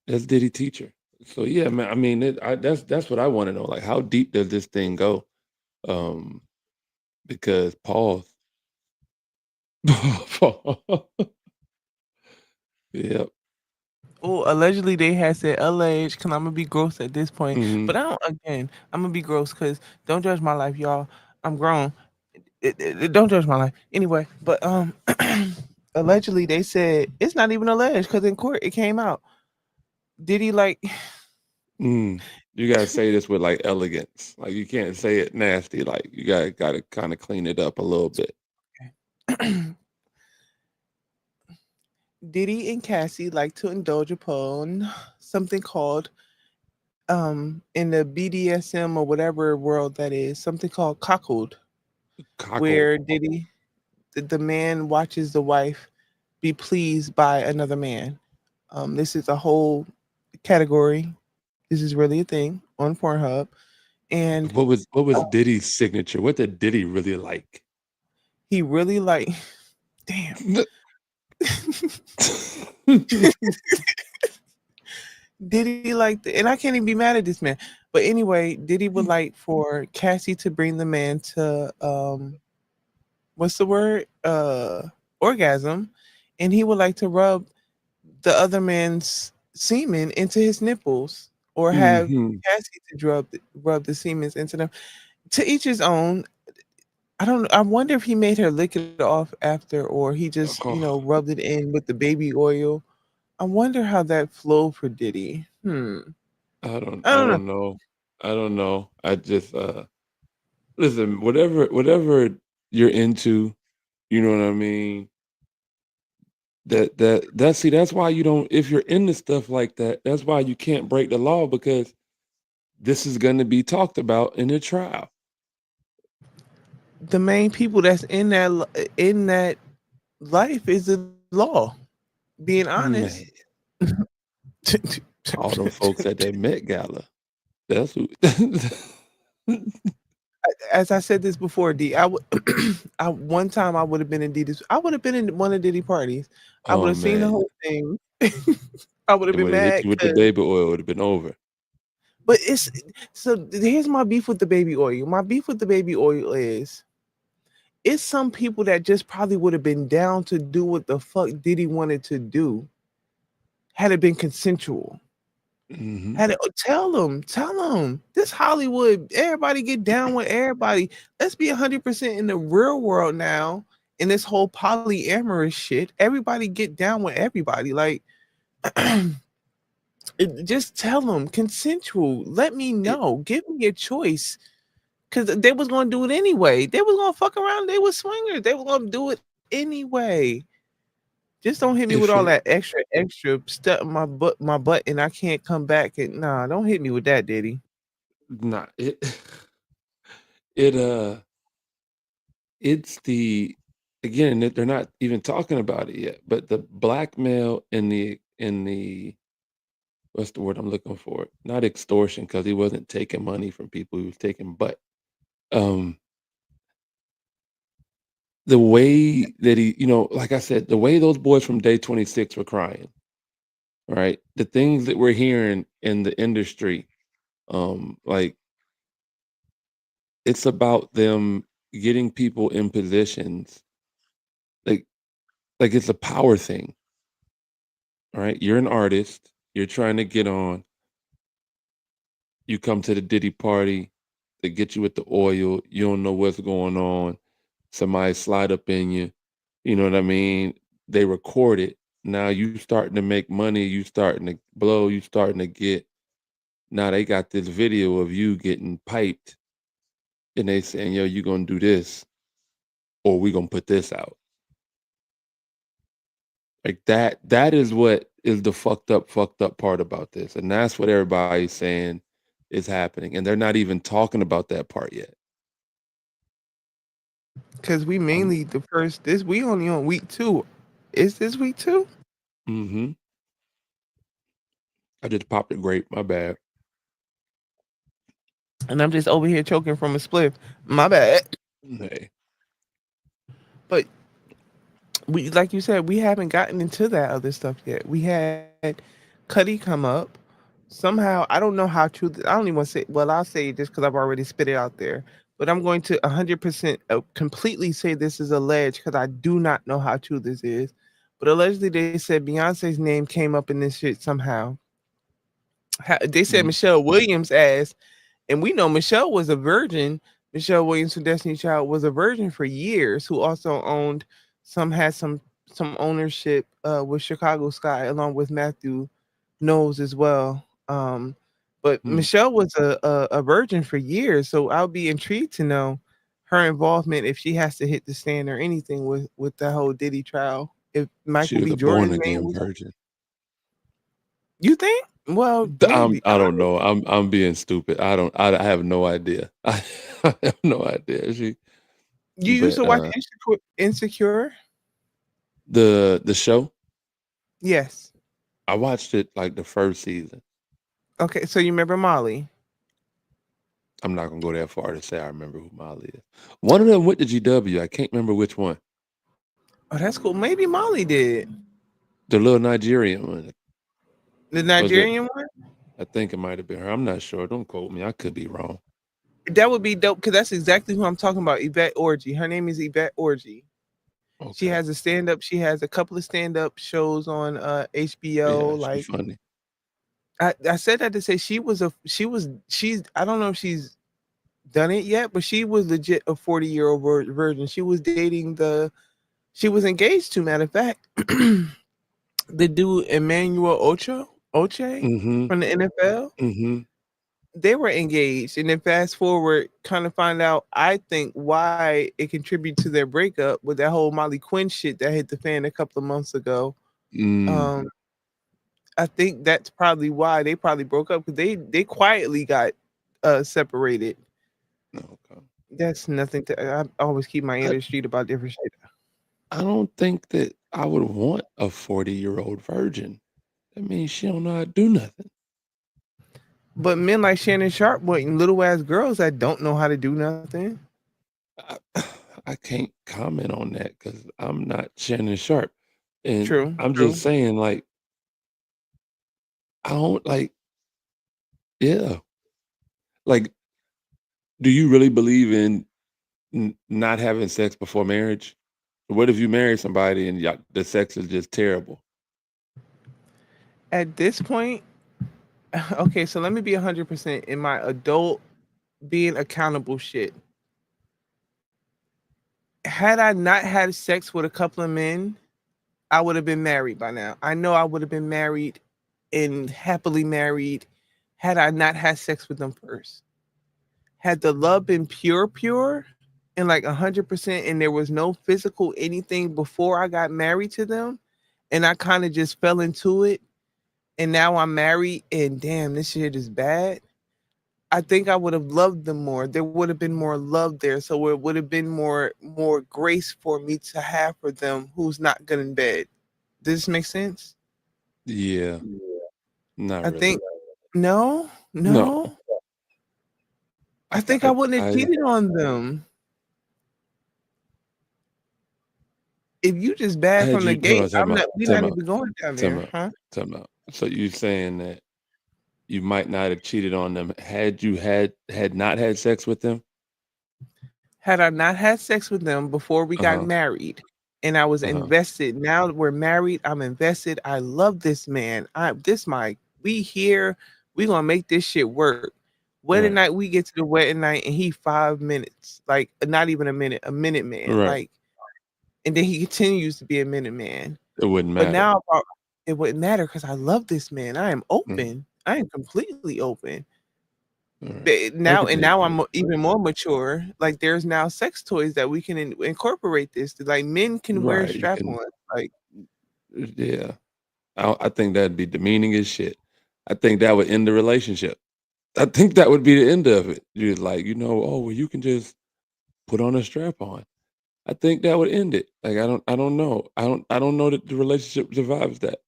that's Diddy teacher. So yeah, man, I mean that's what I want to know. Like how deep does this thing go? Um because pause. Yep. Oh, allegedly they had said alleged, cause I'm gonna be gross at this point. Mhm. But I don't again, I'm gonna be gross because don't judge my life, y'all. I'm grown. Don't judge my life. Anyway, but allegedly they said it's not even alleged because in court it came out. Did he like Mm. You gotta say this with like elegance. Like you can't say it nasty. Like you gotta kind of clean it up a little bit. Diddy and Cassie like to indulge upon something called in the BDSM or whatever world that is, something called cuckold, Cockle. where the man watches the wife be pleased by another man. This is a whole category. This is really a thing on Pornhub, and What was uh, Diddy's signature? What did Diddy really like? he really like. Damn. Diddy like, and I can't even be mad at this man. But anyway, Diddy would like for Cassie to bring the man to what's the word? Orgasm, and he would like to rub the other man's semen into his nipples, or have Mhm. Cassie to rub the semen into them. To each his own. I don't. I wonder if he made her lick it off after, or he just Oh, rubbed it in with the baby oil. I wonder how that flowed for Diddy. I I don't know. don't know. I don't know. I just listen, whatever you're into, you know what I mean? That's why you don't if you're into stuff like that, that's why you can't break the law because this is gonna be talked about in the trial. The main people that's in that life is the law. Being honest. Man, all them folks at that Met Gala. That's who As I said this before, D, I one time I would have been in Diddy's. I would have been in one of Diddy parties. I would Oh have seen the man, whole thing. I would have they been would have hit mad you with the because, baby oil, it would have been over. but it's so. Here's my beef with the baby oil. My beef with the baby oil is it's some people that just probably would have been down to do what the fuck Diddy wanted to do had it been consensual. Mhm. Had it, tell them this Hollywood. Everybody get down with everybody. Let's be 100% in the real world now. In this whole polyamorous shit, everybody get down with everybody. Like, just tell them consensual. Let me It know. Give me a choice. Cause they was gonna do it anyway. They was gonna fuck around. They was swingers. They was gonna do it anyway. Just don't hit me with if all it that extra stuff in my butt, and I can't come back. And nah, don't hit me with that, Diddy. nah, it it it's again, they're not even talking about it yet, but the blackmail in the what's the word I'm looking for? Not extortion, because he wasn't taking money from people, he was taking, but um the way that like I said, the way those boys from Day 26 were crying, right? The things that we're hearing in the industry, like it's about them getting people in positions, like it's a power thing, right? You're an artist, you're trying to get on, you come to the Diddy party, they get you with the oil, you don't know what's going on, somebody slide up in you, you know what I mean? They record it. Now you starting to make money, you starting to blow, you starting to get, now they got this video of you getting piped and they saying, yo, you gonna do this or we gonna put this out. Like that is what is the fucked up part about this. And that's what everybody's saying is happening. And they're not even talking about that part yet. Because we Um, mainly we only on week 2. Is this week 2? mm-hmm. I just popped a grape, my bad. And I'm just over here choking from a spliff. My bad. Hey. But we, like you said, we haven't gotten into that other stuff yet. We had Cuddy come up. Somehow, I don't know how true. I don't even want to say. Well, I'll say it just because I've already spit it out there. But I'm going to 100% completely say this is alleged because I do not know how true this is. But allegedly, they said Beyonce's name came up in this shit somehow. They said Mm, Michelle Williams asked, and we know Michelle was a virgin. Michelle Williams from Destiny Child was a virgin for years, who also owned had some ownership with Chicago Sky along with Matthew Knowles as well. But mm. Michelle was a virgin for years, so I'll be intrigued to know her involvement if she has to hit the stand or anything with the whole Diddy trial. If She Michael was B. a born Jordan's name again was, virgin. you think? Well, maybe. I don't know. I'm being stupid. I have no idea. I have no idea. You used But to watch Insecure? the show, Yes. I watched it like the first season. Okay, so you remember Molly? I'm not gonna go that far to say I remember who Molly is. One of them went to GW. I can't remember which one. Oh, that's cool. Maybe Molly did. The little Nigerian one. The Was it? Nigerian one? I think it might have been her. I'm not sure. Don't quote me. I could be wrong. That would be dope because that's exactly who I'm talking about. Yvette Orgy. Her name is Yvette Orgy. She Okay. has a stand up. She has a couple of stand up shows on HBO. Yeah, she's Like funny. I said that to say she's I don't know if she's done it yet, but she was legit a 40-year-old virgin. She was she was engaged to, matter of fact, the dude Emmanuel Oche Mm-hmm. from the NFL. Mm-hmm. They were engaged, and then fast forward, kind of find out, I think, why it contributed to their breakup with that whole Molly Quinn shit that hit the fan a couple of months ago. Mm. Um, I think that's probably why they probably broke up because they quietly got separated. Okay. That's nothing to. I always keep my ear I, to the street about different shit. I don't think that I would want a 40-year-old virgin. That means she don't know how to do nothing. But men like Shannon Sharp wanting little ass girls that don't know how to do nothing. I, I can't comment on that because I'm not Shannon Sharp. And True, I'm true. just saying, like, I don't like, yeah. Like, do you really believe in not having sex before marriage? What if you marry somebody and the sex is just terrible? At this point, okay, so let me be 100% in my adult being accountable shit. Had I not had sex with a couple of men, I would have been married by now. I know I would have been married and happily married had I not had sex with them first. Had the love been pure, and like 100%, and there was no physical anything before I got married to them, and I kind of just fell into it, and now I'm married, and damn, this shit is bad. I think I would have loved them more. There would have been more love there, so it would have been more grace for me to have for them who's not good in bed. Does this make sense? Yeah, not I really. think no, No, no. I I, think I I, wouldn't have I cheated on them. If you just bad had from the you hold gate, on, time I'm out, not. We're time not out, even going down time there, out, huh? time out. So you saying that you might not have cheated on them had you had not had sex with them? Had I not had sex with them before we got Uh-huh. married and I was Uh-huh. invested, now that we're married, I'm invested. I love this man. We here, we gonna make this shit work. Wedding Right. night, we get to the wedding night and he 5 minutes, like not even a minute man, Right. like, and then he continues to be a minute man. It wouldn't But matter. now it wouldn't matter because I love this man. I am Mhm. open. I am completely open. All right. But I now can and dig now that. I'm even more mature. Like there's now sex toys that we can incorporate this. Like men can wear Right. You strap can on. Like yeah. I think that'd be demeaning as shit. I think that would end the relationship. I think that would be the end of it. You're like, oh, well, you can just put on a strap on. I think that would end it. Like I don't know. I don't know that the relationship survives that.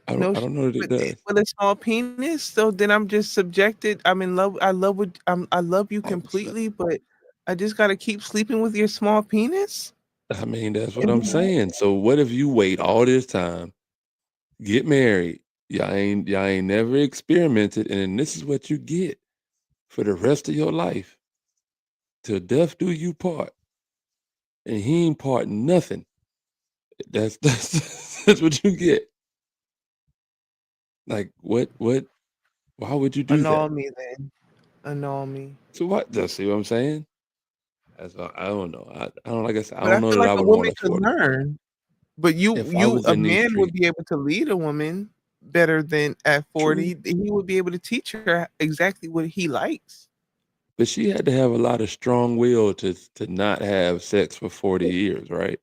no, I don't know that it with does. with a small penis. So then I'm just subjected. I'm in love. I love you Oh, so completely, but I just gotta keep sleeping with your small penis. I mean, that's what And I'm saying. So what if you wait all this time, get married, y'all ain't never experimented, and then this is what you get for the rest of your life. Till death do you part. And he ain't parting nothing. That's what you get. Like what why would you do that? annul me then. Annul me. So what just see what I'm saying? I don't know. I don't like I said, I But I don't know feel that like I a would woman want a could 40. learn. But If I you was a in these man would streets, be able to lead a woman better than at true. 40. He would be able to teach her exactly what he likes. But she had to have a lot of strong will to not have sex for 40 years, right?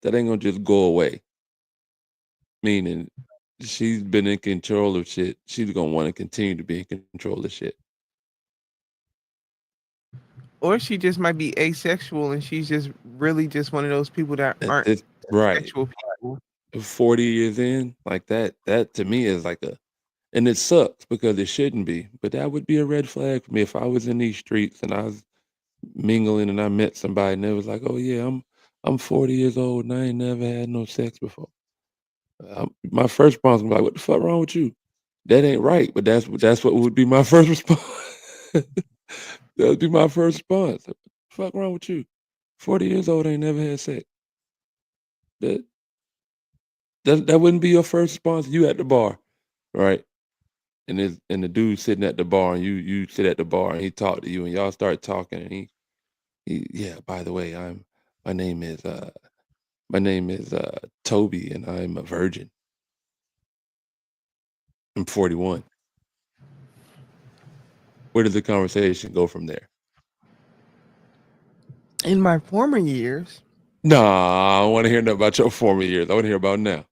That ain't gonna just go away. Meaning she's been in control of shit. She's gonna want to continue to be in control of shit. Or she just might be asexual and she's just really just one of those people that At aren't this right. sexual people. 40 years in, like that to me is like a and it sucks because it shouldn't be, but that would be a red flag for me if I was in these streets and I was mingling and I met somebody and they was like, "Oh yeah, I'm 40 years old and I ain't never had no sex before." My first response would be like, "What the fuck wrong with you? That ain't right." But that's what would be my first response. That would be my first response. What the fuck wrong with you? 40 years old ain't never had sex. That that wouldn't be your first response. You at the bar, right? And the dude sitting at the bar and you sit at the bar and he talk to you and y'all start talking and he yeah, by the way, my name is my name is Toby and I'm a virgin. I'm 41. Where does the conversation go from there? In my former years, Nah, I don't want to hear nothing about your former years. I want to hear about now.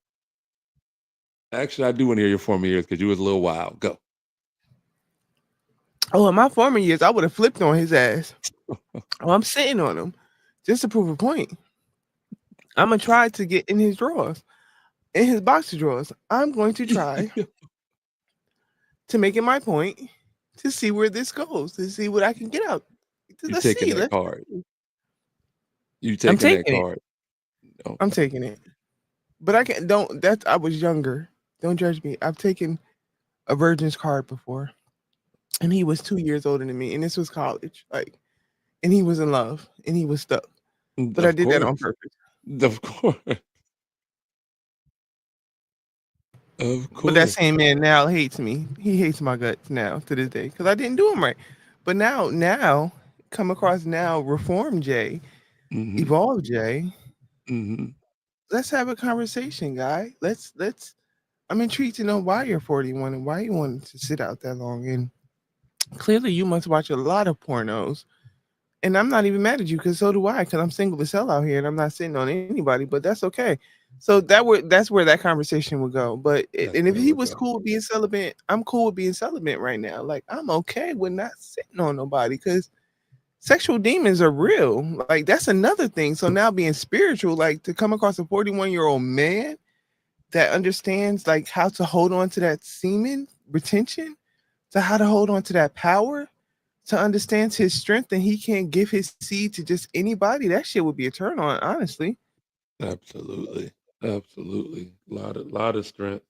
Actually, I do want to hear your former years because you was a little wild. Go. in my former years, I would have flipped on his ass. Oh, I'm sitting on him just to prove a point. I'm gonna try to get in his drawers, in his boxer drawers. I'm going to try to make it my point to see where this goes, to see what I can get out. You Let's taking see. that Let's card. see. You I'm taking that taking it. card. I'm Okay. taking it. But I can't. Don't. That I was younger. Don't judge me. I've taken a virgin's card before, and he was 2 years older than me, and this was college. Like, and he was in love, and he was stuck. But I Of did that course. on purpose. Of course. Of But that course. same man now hates me. He hates my guts now to this day because I didn't do him right. But now, come across now, reform Jay, Mhm. evolve Jay. Mhm. Let's have a conversation, guy. Let's. I'm intrigued to know why you're 41 and why you wanted to sit out that long. And clearly, you must watch a lot of pornos. And I'm not even mad at you because so do I. Because I'm single as hell out here and I'm not sitting on anybody. But that's okay. So that's where that conversation would go. But That's and if where it he would was go. cool with being celibate, I'm cool with being celibate right now. Like I'm okay with not sitting on nobody because sexual demons are real. Like that's another thing. So now being spiritual, like to come across a 41-year-old man that understands like how to hold on to that semen retention, to how to hold on to that power, to understand his strength and he can't give his seed to just anybody, that shit would be a turn on, honestly. Absolutely. Absolutely. A lot of strength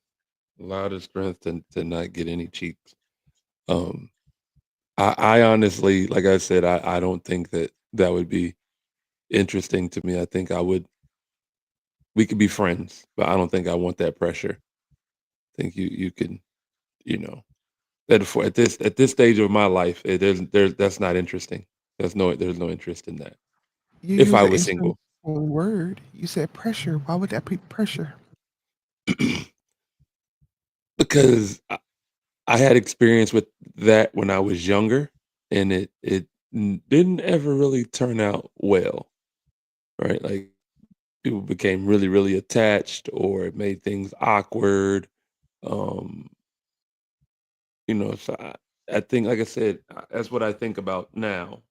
to not get any cheeks. Um, I honestly, like I said, I don't think that that would be interesting to me. I think we could be friends, but I don't think I want that pressure. I think you can, you know, at this stage of my life, there's that's not interesting. There's no interest in that. You If use I an was interesting single. word. You said pressure. Why would that be pressure? Because I had experience with that when I was younger, and it didn't ever really turn out well, right? Like people became really, really attached, or it made things awkward. Um, so I think, like I said, that's what I think about now.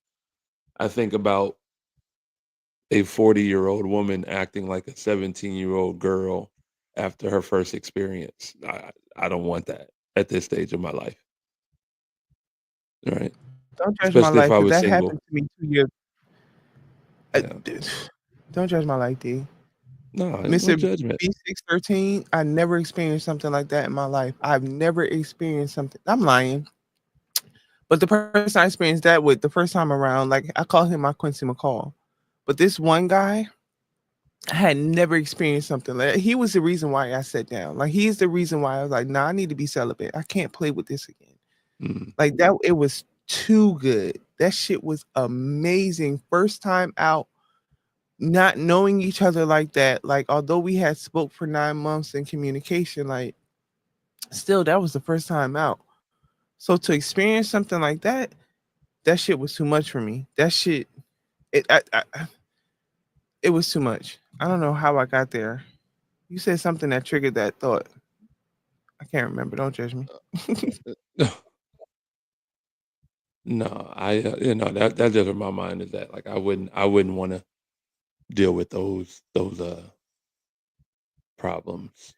I think about a 40-year-old woman acting like a 17-year-old girl after her first experience. I don't want that at this stage of my life, right? Don't judge my Especially if life I because was that single. happened to me 2 years. Uh, Yeah. don't judge my life, D. No, there's no Mr. judgment. B613, I never experienced something like that in my life. I've never experienced something. I'm lying. But the person I experienced that with the first time around, like I call him my Quincy McCall. But this one guy, I had never experienced something like he was the reason why I sat down. Like he's the reason why I was like, nah, I need to be celibate. I can't play with this again. Mm, Like that, it was too good. That shit was amazing. First time out, not knowing each other like that. Like although we had spoke for 9 months in communication, like still that was the first time out. So to experience something like that, that shit was too much for me. That shit, it was too much. I don't know how I got there. You said something that triggered that thought. I can't remember. Don't judge me. uh, no, that's just where my mind is at. Like I wouldn't want to deal with those problems.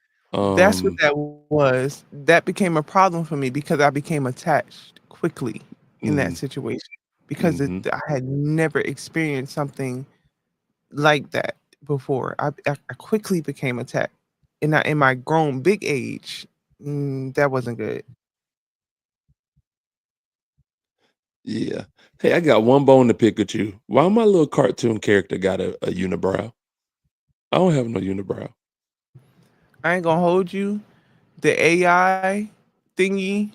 That's what Um, that was. That became a problem for me because I became attached quickly in that mm, situation because mhm. I had never experienced something like that before. I quickly became attached, and in my grown big age, that wasn't good. Yeah. Hey, I got one bone to pick with you. Why my little cartoon character got a unibrow? I don't have no unibrow. I ain't gonna hold you. The AI thingy,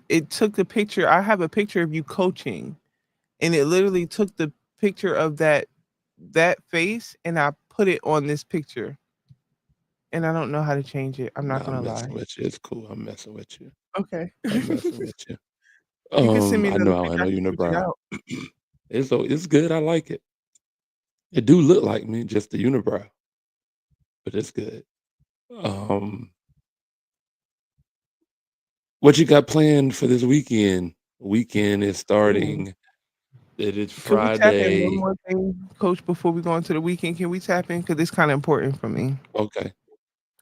it took the picture. I have a picture of you coaching, and it literally took the picture of that face, and I put it on this picture, and I don't know how to change it. I'm not Nah, I'm gonna messing lie. with you. It's cool. I'm messing with you. Okay. I'm messing with you. You can send me I another know I don't picture. have I no can switch it unibrow. out. It's good. I like it. It do look like me, just the unibrow, but it's good. Um, what you got planned for this weekend? Weekend is Ooh. starting. It is Can we tap in one Friday. more thing, Coach, before we go into the weekend? Can we tap in? Because it's kind of important for me. Okay.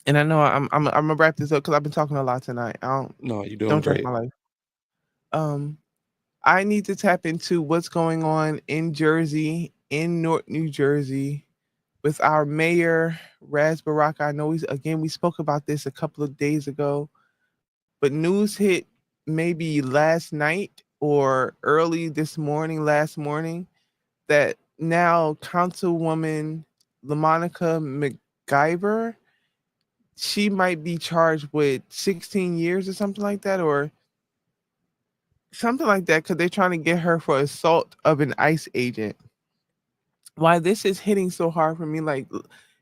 And I know I'm gonna wrap this up because I've been talking a lot tonight. No, you're doing Don't judge great. my life. Um, I need to tap into what's going on in Jersey, in North New Jersey, with our mayor, Raz Baraka. I know we spoke about this a couple of days ago, but news hit maybe last night or early this morning, last morning, that now Councilwoman LaMonica McGyver, she might be charged with 16 years or something like that, or something like that, because they're trying to get her for assault of an ICE agent. Why this is hitting so hard for me, like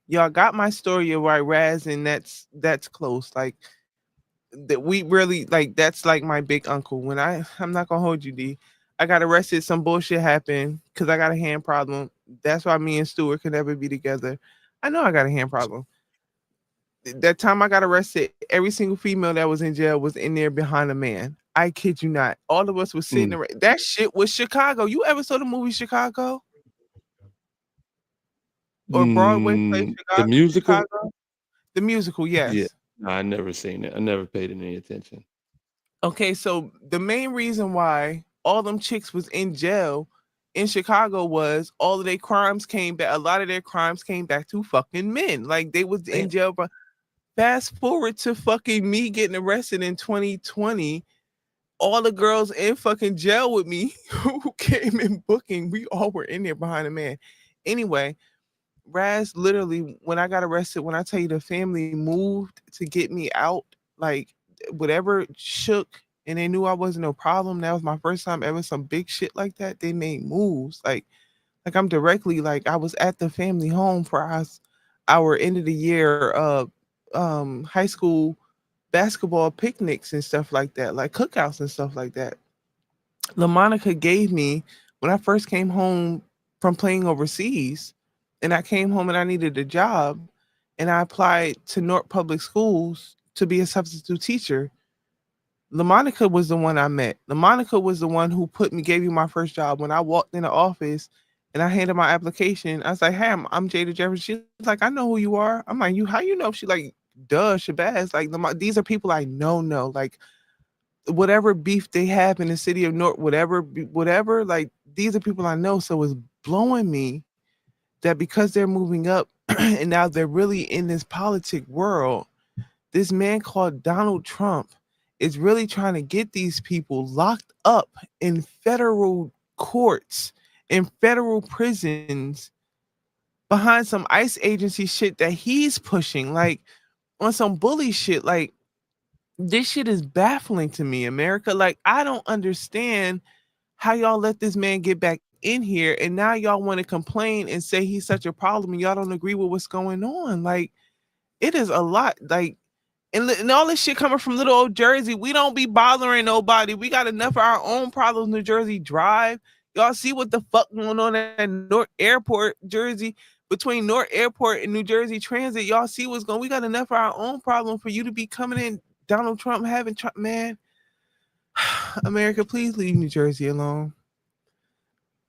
y'all got my story of why Raz, and that's close. Like that we really like that's like my big uncle. When I'm not gonna hold you, D. I got arrested, some bullshit happened because I got a hand problem. That's why me and Stuart could never be together. I know I got a hand problem. that time I got arrested, every single female that was in jail was in there behind a man. I kid you not. All of us was sitting Mm. around. That shit was Chicago. You ever saw the movie Chicago or Broadway play The musical? Chicago? The musical, Yeah. yes. No, I never seen it. I never paid any attention. Okay, so the main reason why all them chicks was in jail in Chicago was all of their crimes came back. A lot of their crimes came back to fucking men. Like they was in Damn. jail. But fast forward to fucking me getting arrested in 2020. All the girls in fucking jail with me who came in booking, we all were in there behind a man. Anyway, Raz literally, when I got arrested, when I tell you the family moved to get me out, like whatever shook and they knew I wasn't no problem. That was my first time ever some big shit like that. They made moves. Like I'm directly like I was at the family home for our end of the year high school basketball picnics and stuff like that, like cookouts and stuff like that. LaMonica gave me when I first came home from playing overseas, and I came home and I needed a job, and I applied to North Public Schools to be a substitute teacher. LaMonica was the one I met. LaMonica was the one who gave me my first job. When I walked in the office and I handed my application, I was like, "Hey, I'm Jada Jefferson." She's like, "I know who you are." I'm like, "You? How you know?" She like, "Duh, Shabazz. Like, these are people I know. Like, whatever beef they have in the city of North, whatever, like these are people I know." So it's blowing me that because they're moving up and now they're really in this politic world, this man called Donald Trump is really trying to get these people locked up in federal courts, in federal prisons, behind some ICE agency shit that he's pushing, like on some bully shit. Like this shit is baffling to me, America. Like, I don't understand how y'all let this man get back in here and now y'all want to complain and say he's such a problem and y'all don't agree with what's going on. Like, it is a lot. Like, and all this shit coming from little old Jersey. We don't be bothering nobody. We got enough of our own problems. New Jersey Drive. Y'all see what the fuck going on at North Airport, Jersey, between North Airport and New Jersey Transit. Y'all see what's going. We got enough of our own problem for you to be coming in. Donald Trump having Trump, man. America, please leave New Jersey alone.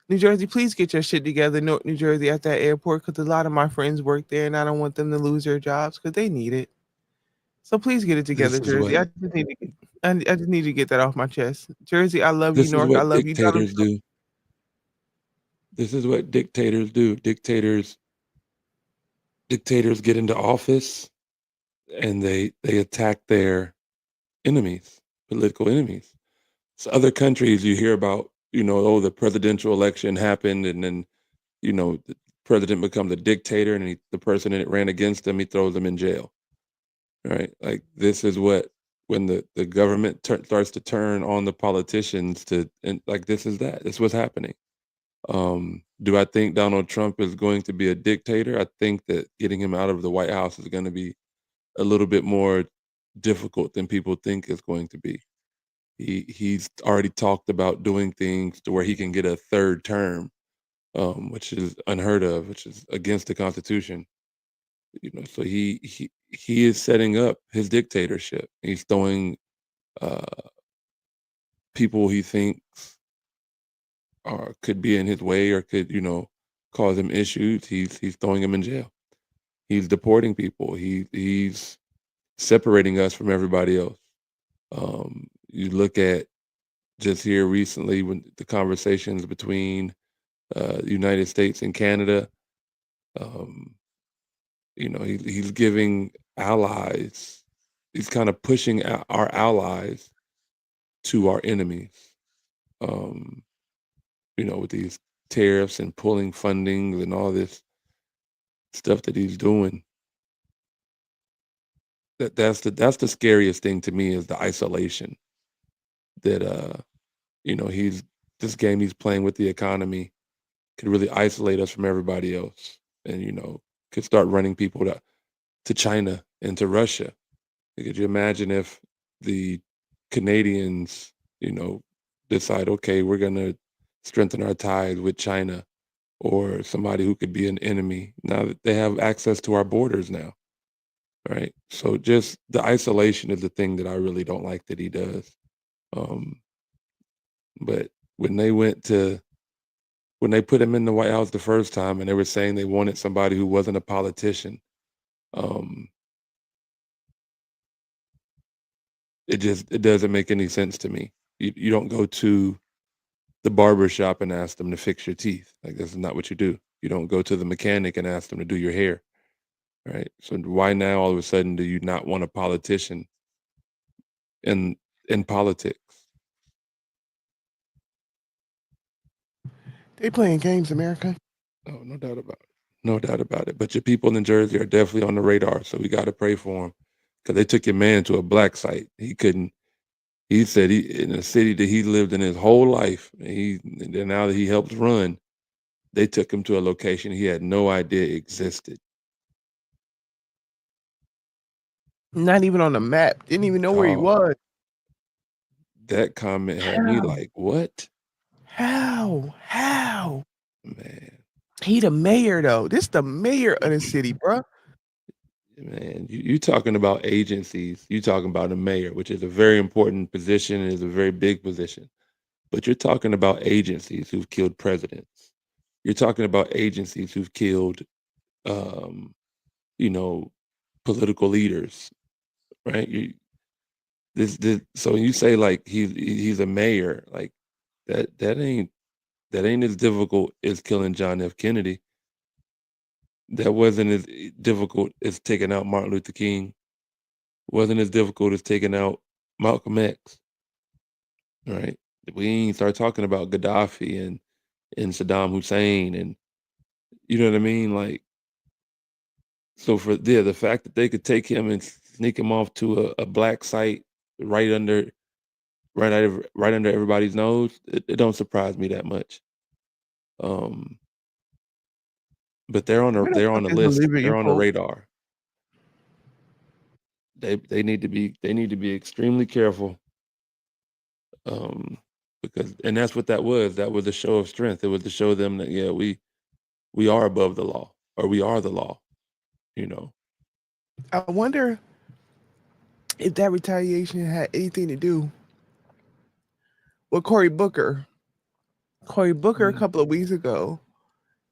New Jersey, please get your shit together. North New Jersey at that airport, because a lot of my friends work there, and I don't want them to lose their jobs because they need it. So please get it This together, is what Jersey. I just need to get that off my chest. Jersey, I love you. this is North, I what love you. Donald dictators Trump. do. This is what dictators do. Dictators get into office and they attack their enemies, political enemies. So other countries you hear about, oh, the presidential election happened and then, the president becomes a dictator and the person that ran against him, he throws them in jail. Right? Like this is when the government starts to turn on the politicians and like this is that. This was happening. Do I think Donald Trump is going to be a dictator? I think that getting him out of the White House is going to be a little bit more difficult than people think it's going to be. He's already talked about doing things to where he can get a third term, which is unheard of, which is against the Constitution. So he is setting up his dictatorship. He's throwing uh, people he thinks could be in his way or could cause him issues. He's throwing them in jail. He's deporting people. He's separating us from everybody else. You look at just here recently when the conversations between the United States and Canada. Um, he's giving allies. He's kind of pushing our allies to our enemies. Um, with these tariffs and pulling funding and all this stuff that he's doing. That's the scariest thing to me is the isolation that he's this game he's playing with the economy could really isolate us from everybody else and could start running people to China and to Russia. Could you imagine if the Canadians decide, okay, we're gonna strengthen our ties with China or somebody who could be an enemy now that they have access to our borders now, right? So just the isolation is the thing that I really don't like that he does. But when they put him in the White House the first time and they were saying they wanted somebody who wasn't a politician, um, it doesn't make any sense to me. You don't go to the barber shop and ask them to fix your teeth. Like, that's not what you do. You don't go to the mechanic and ask them to do your hair, right? So why now all of a sudden do you not want a politician in politics? They playing games, America. Oh, no doubt about it. No doubt about it. But your people in Jersey are definitely on the radar, so we got to pray for them because they took your man to a black site. He couldn't. He said in a city that he lived in his whole life, and then now that he helps run, they took him to a location he had no idea existed. Not even on the map. Didn't even know where he Dog, was. that comment had me like, what? How? Man, He the mayor though. This the mayor of the city, bro. man, you talking about agencies. You talking about a mayor, which is a very important position and is a very big position. But you're talking about agencies who've killed presidents. You're talking about agencies who've killed, um, you know, political leaders, right? So when you say like he's a mayor, like that ain't as difficult as killing John F. Kennedy. That wasn't as difficult as taking out Martin Luther King. Wasn't as difficult as taking out Malcolm X, right? We ain't start talking about Gaddafi and Saddam Hussein and you know what I mean? Like, so the fact that they could take him and sneak him off to a black site right under right under everybody's nose, it don't surprise me that much. Um, but Where the they're fuck on the is list. Olivia They're on the Pope? radar. They need to be extremely careful. Because that's what that was. That was a show of strength. It was to show them that yeah, we are above the law, or we are the law. You know. I wonder if that retaliation had anything to do with Cory Booker. Cory Booker, a couple of weeks ago,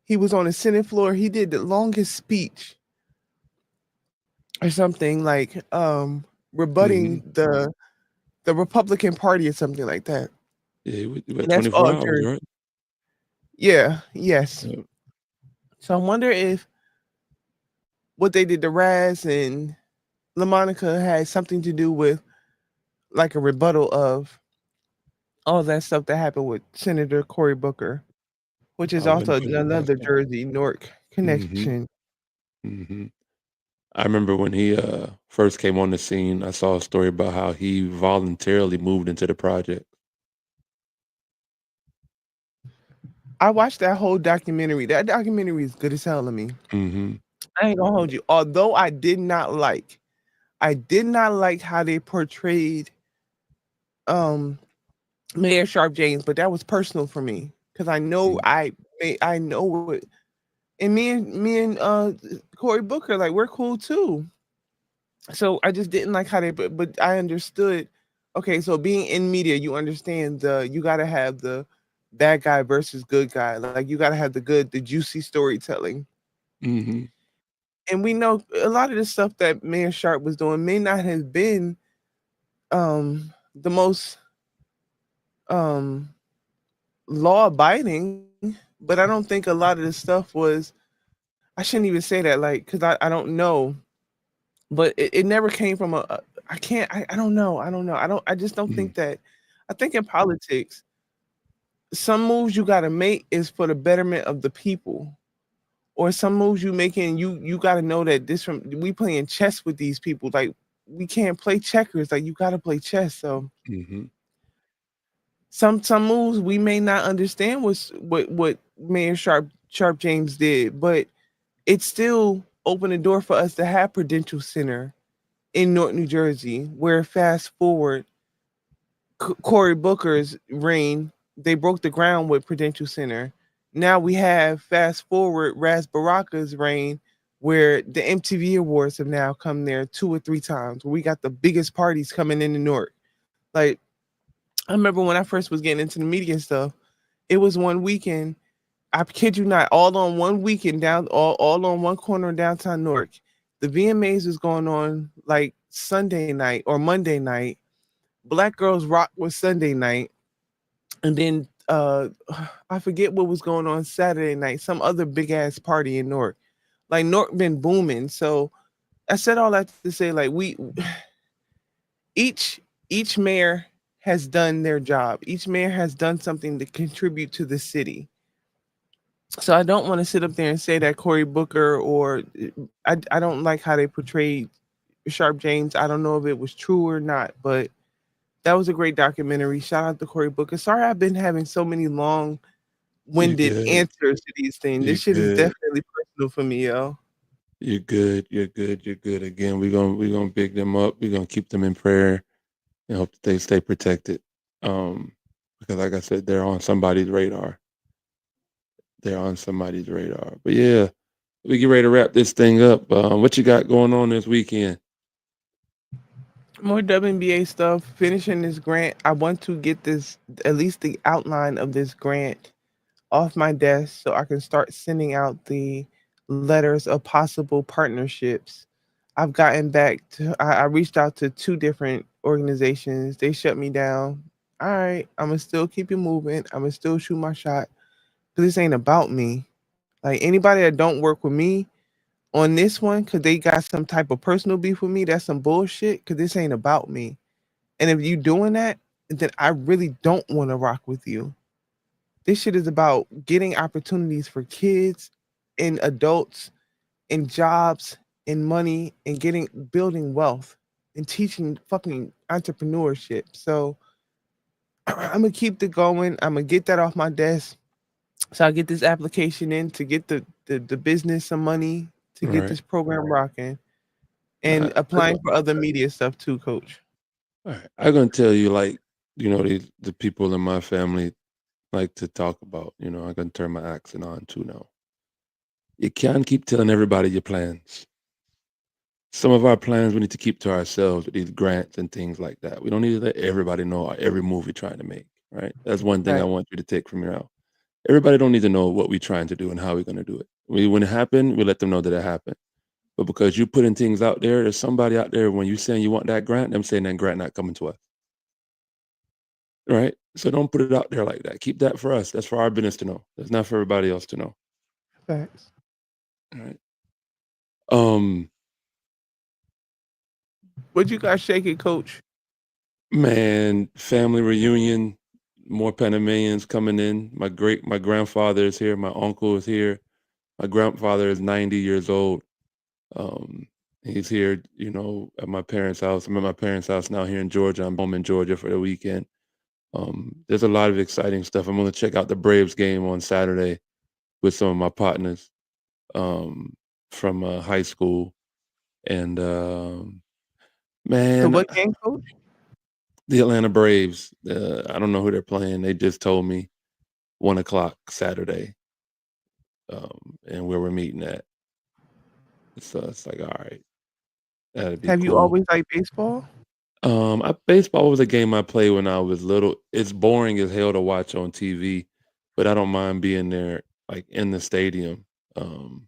he was on the Senate floor. He did the longest speech or something like rebutting Mm-hmm. the Republican Party or something like that. Yeah, we And had that's 24 all hours, Jersey. right? Yeah, yes. Yeah. So I wonder if what they did to Raz and LaMonica had something to do with like a rebuttal of all that stuff that happened with Senator Cory Booker, which is I wouldn't also put it past another them. Jersey Newark Mm-hmm. connection. Mm-hmm. I remember when he first came on the scene, I saw a story about how he voluntarily moved into the project. I watched that whole documentary. That documentary is good as hell to me. Mm-hmm. I ain't gonna hold you. Although I did not like how they portrayed um Mayor Sharp James, but that was personal for me because I know what, and me and Cory Booker, like, we're cool too. So I just didn't like how but I understood. Okay, so being in media, you understand you got to have the bad guy versus good guy. Like, you got to have the juicy storytelling. Mm-hmm. And we know a lot of the stuff that Mayor Sharp was doing may not have been the most um law abiding, but I don't think a lot of the stuff was. I shouldn't even say that, like, because I don't know, but it never came from I can't. I don't know. I don't know. I just don't Mm-hmm. think that. I think in politics, some moves you got to make is for the betterment of the people, or some moves you making. You got to know that we playing chess with these people. Like, we can't play checkers. Like, you got to play chess. So Mm-hmm. some moves we may not understand what Mayor Sharp James did, but it still opened the door for us to have Prudential Center in North New Jersey, where fast forward Cory Booker's reign, they broke the ground with Prudential Center. Now we have fast forward Ras Baraka's reign where the MTV Awards have now come there 2 or 3 times. Where we got the biggest parties coming in Newark. Like I remember when I first was getting into the media stuff, it was one weekend. I kid you not, all on one weekend down, all on one corner of downtown Newark. The VMAs was going on like Sunday night or Monday night. Black Girls Rock was Sunday night, and then I forget what was going on Saturday night. Some other big ass party in Newark. Like Newark been booming. So I said all that to say like we each each mayor has done their job. Each mayor has done something to contribute to the city. So I don't want to sit up there and say that Cory Booker or I don't like how they portrayed Sharp James. I don't know if it was true or not, but that was a great documentary. Shout out to Cory Booker. Sorry I've been having so many long You winded good. answers to these things. You This shit is good. definitely personal for me, yo. You're good. You're good. You're good. Again, we're gonna pick them up. We're gonna keep them in prayer and hope that they stay protected. Because like I said, they're on somebody's radar. They're on somebody's radar. But yeah, we get ready to wrap this thing up. What you got going on this weekend? More WNBA stuff. Finishing this grant. I want to get this at least the outline of this grant off my desk so I can start sending out the letters of possible partnerships. I've gotten back to, I reached out to 2 different organizations. They shut me down. All right, I'm gonna still keep it moving. I'm gonna still shoot my shot. Cause this ain't about me. Like anybody that don't work with me on this one, cause they got some type of personal beef with me, that's some bullshit. Cause this ain't about me. And if you doing that, then I really don't want to rock with you. This shit is about getting opportunities for kids and adults and jobs and money and getting building wealth and teaching fucking entrepreneurship. So I'm gonna keep it going. I'm gonna get that off my desk. So I get this application in to get the business some money to get Right. this program rocking Nah, and applying for other media stuff too, coach. all right. I'm gonna tell you, like, the people in my family like to talk about. I'm gonna turn my accent on too now. You can't keep telling everybody your plans. Some of our plans we need to keep to ourselves with these grants and things like that. We don't need to let everybody know every move we're trying to make, right? That's one thing I Right. want you to take from your out. Everybody don't need to know what we're trying to do and how we're gonna do it. When it happened, we let them know that it happened. But because you putting things out there's somebody out there when you saying you want that grant, them saying that grant not coming to us. Right? So don't put it out there like that. Keep that for us. That's for our business to know. That's not for everybody else to know. Facts. Right? Um, What you got shaking, coach? man, family reunion, more Panamanians coming in. My grandfather is here, my uncle is here. My grandfather is 90 years old. Um, he's here, at my parents' house. I'm at my parents' house now here in Georgia. I'm home in Georgia for the weekend. There's a lot of exciting stuff. I'm gonna check out the Braves game on Saturday with some of my partners from high school. And The man, what game, coach? the Atlanta Braves. I don't know who they're playing. They just told me 1 o'clock Saturday, and where we're meeting at. So it's like, all right, that'd be Have you cool. always liked baseball? Baseball was a game I played when I was little. It's boring as hell to watch on TV, but I don't mind being there, like in the stadium. Um,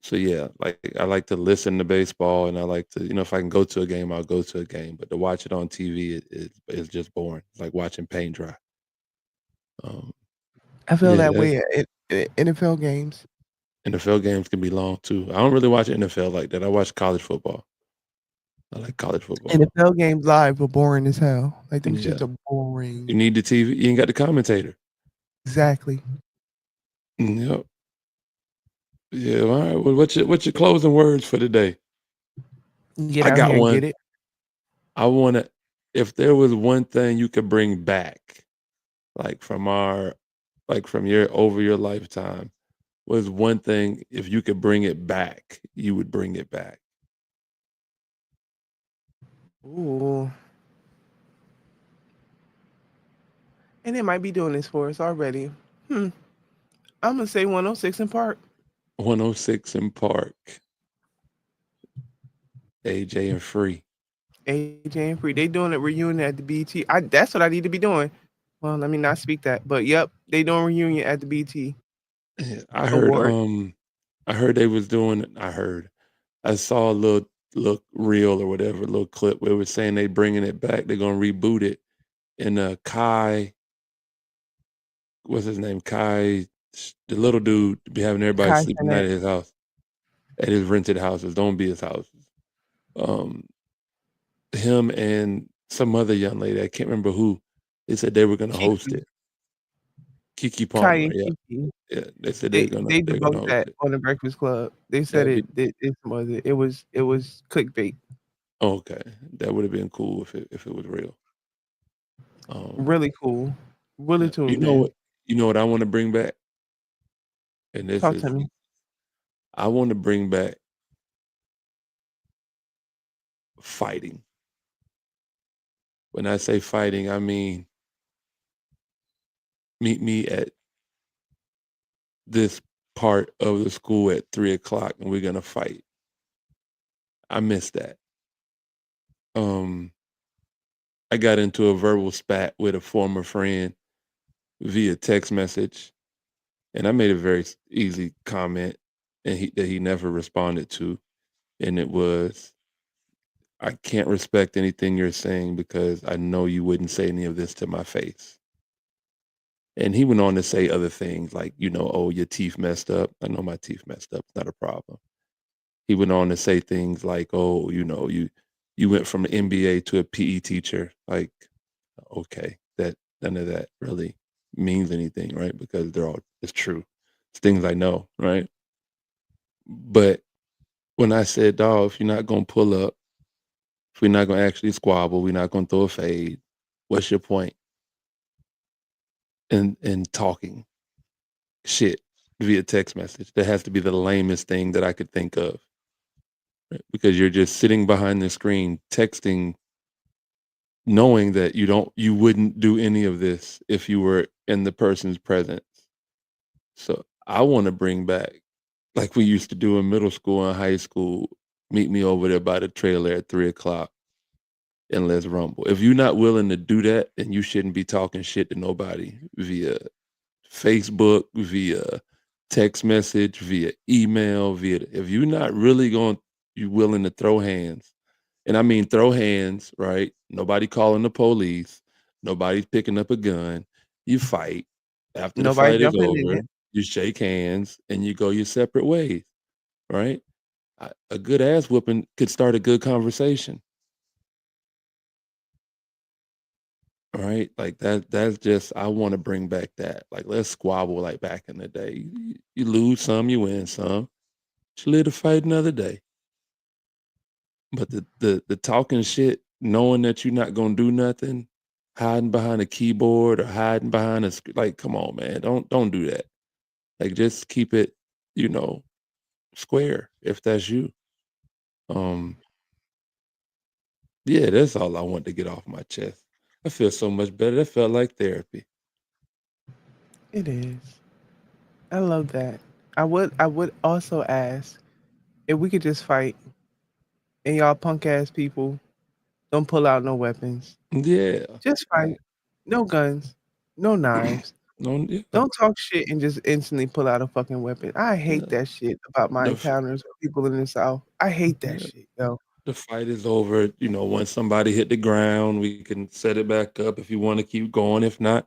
so yeah, like I like to listen to baseball, and I like to, if I can go to a game, I'll go to a game. But to watch it on TV, is just boring. It's like watching paint dry. Um, I feel yeah, that way at NFL games. NFL games can be long too. I don't really watch NFL like that. I watch college football. I like college football. NFL games live are boring as hell. Like them Yeah, shits are you boring. need the TV. You ain't got the commentator. Exactly. Yep. Yeah. All right. Well, what's your closing words for today? Get I out got here and one. get it. I want to. If there was one thing you could bring back, like from your over your lifetime, was one thing if you could bring it back, you would bring it back. Ooh. And they might be doing this for us already. I'm gonna say 106 in Park. 106 in Park. AJ and Free. AJ and Free. They doing a reunion at the BT. That's what I need to be doing. Well, let me not speak that. But yep, they doing reunion at the BT Yeah, award. I heard they was doing. I saw a little reel or whatever, a little clip where it was saying they bringing it back. They're gonna reboot it. And Kai, what's his name? Kai, the little dude, be having everybody Kai sleep the night Cenat. at his house, at his rented houses. Don't be his houses. Um, him and some other young lady, I can't remember who. They said they were gonna host Kiki. it. Kiki Kai Palmer, and yeah, Kiki. yeah. They said They they're gonna debunked host that it. on the Breakfast Club. They said That'd be it was clickbait. okay. That would have been cool if it was real. Um, Really cool. Really yeah. tuned in. You know what I want to bring back, and this Talk to is me. I want to bring back fighting. When I say fighting, I mean meet me at this part of the school at 3 o'clock, and we're gonna fight. I miss that. Um, I got into a verbal spat with a former friend via text message, and I made a very easy comment, and he never responded to, and it was, "I can't respect anything you're saying because I know you wouldn't say any of this to my face." And he went on to say other things like, "Oh, your teeth messed up." I know my teeth messed up. It's not a problem. He went on to say things like, "Oh, you went from an MBA to a PE teacher." Like, okay, that none of that really means anything, right? Because it's true. It's things I know, right? But when I said, "Dawg, if you're not gonna pull up, if we're not gonna actually squabble, we're not gonna throw a fade, what's your point in talking shit via text message?" That has to be the lamest thing that I could think of, right? Because you're just sitting behind the screen texting, knowing that you wouldn't do any of this if you were in the person's presence. So I want to bring back, like we used to do in middle school and high school, meet me over there by the trailer at 3 o'clock and let's rumble. If you're not willing to do that, then you shouldn't be talking shit to nobody via Facebook, via text message, via email, if you're not really you willing to throw hands. And I mean throw hands, right? Nobody calling the police, nobody's picking up a gun. You fight. After the Nobody fight is jumping in over, it. you shake hands and you go your separate ways, right? A good ass whooping could start a good conversation, right? Like that's just I want to bring back that. Like let's squabble like back in the day. You lose some, you win some. Just live to fight another day. But the talking shit, knowing that you're not gonna do nothing, hiding behind a keyboard or hiding behind like, come on, man, don't do that. Like, just keep it, you know, square if that's you. Um, yeah, that's all I want to get off my chest. I feel so much better. That felt like therapy. It is. I love that. I would also ask if we could just fight and y'all punk ass people don't pull out no weapons. Yeah, Just fight. No guns. No knives. no, yeah, Don't talk shit and just instantly pull out a fucking weapon. I hate yeah. that shit about my The f- encounters with people in the South. I hate that yeah, shit, yo. the fight is over. Once somebody hit the ground, we can set it back up if you want to keep going. If not,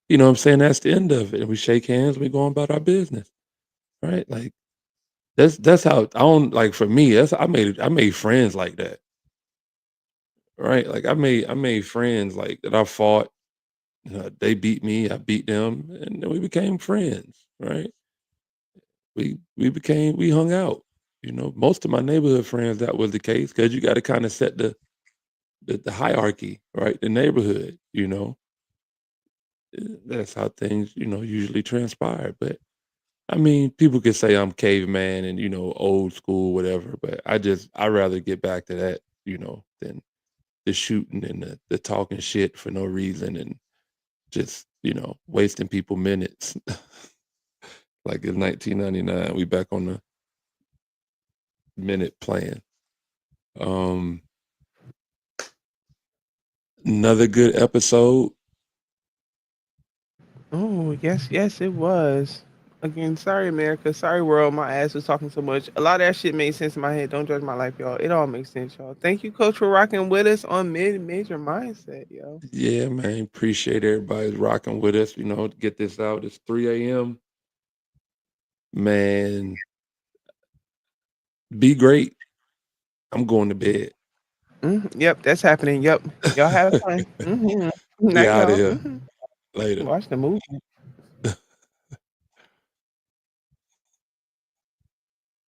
what I'm saying, that's the end of it. And we shake hands, we go on about our business. Right? Like that's how I don't like for me, that's I made friends like that. Right? Like I made friends like that I fought, they beat me, I beat them, and then we became friends, right? We hung out. Most of my neighborhood friends, that was the case because you gotta kind of set the hierarchy, right? The neighborhood, that's how things, usually transpire. But I mean, people could say I'm caveman and old school, whatever. But I rather get back to that, than the shooting and the talking shit for no reason and just wasting people minutes. like in 1999. We back on the minute plan. Another good episode. Oh, yes, it was. Again, sorry, America. Sorry, world. My ass was talking so much. A lot of that shit made sense in my head. Don't judge my life, y'all. It all makes sense, y'all. Thank you, Coach, for rocking with us on Major Mindset, yo. Yeah, man. Appreciate everybody rocking with us. To get this out. It's 3 a.m. Man, be great. I'm going to bed. Yep, that's happening. Yep. Y'all have fun. We Night, out of y'all. here. Later. Watch the movie.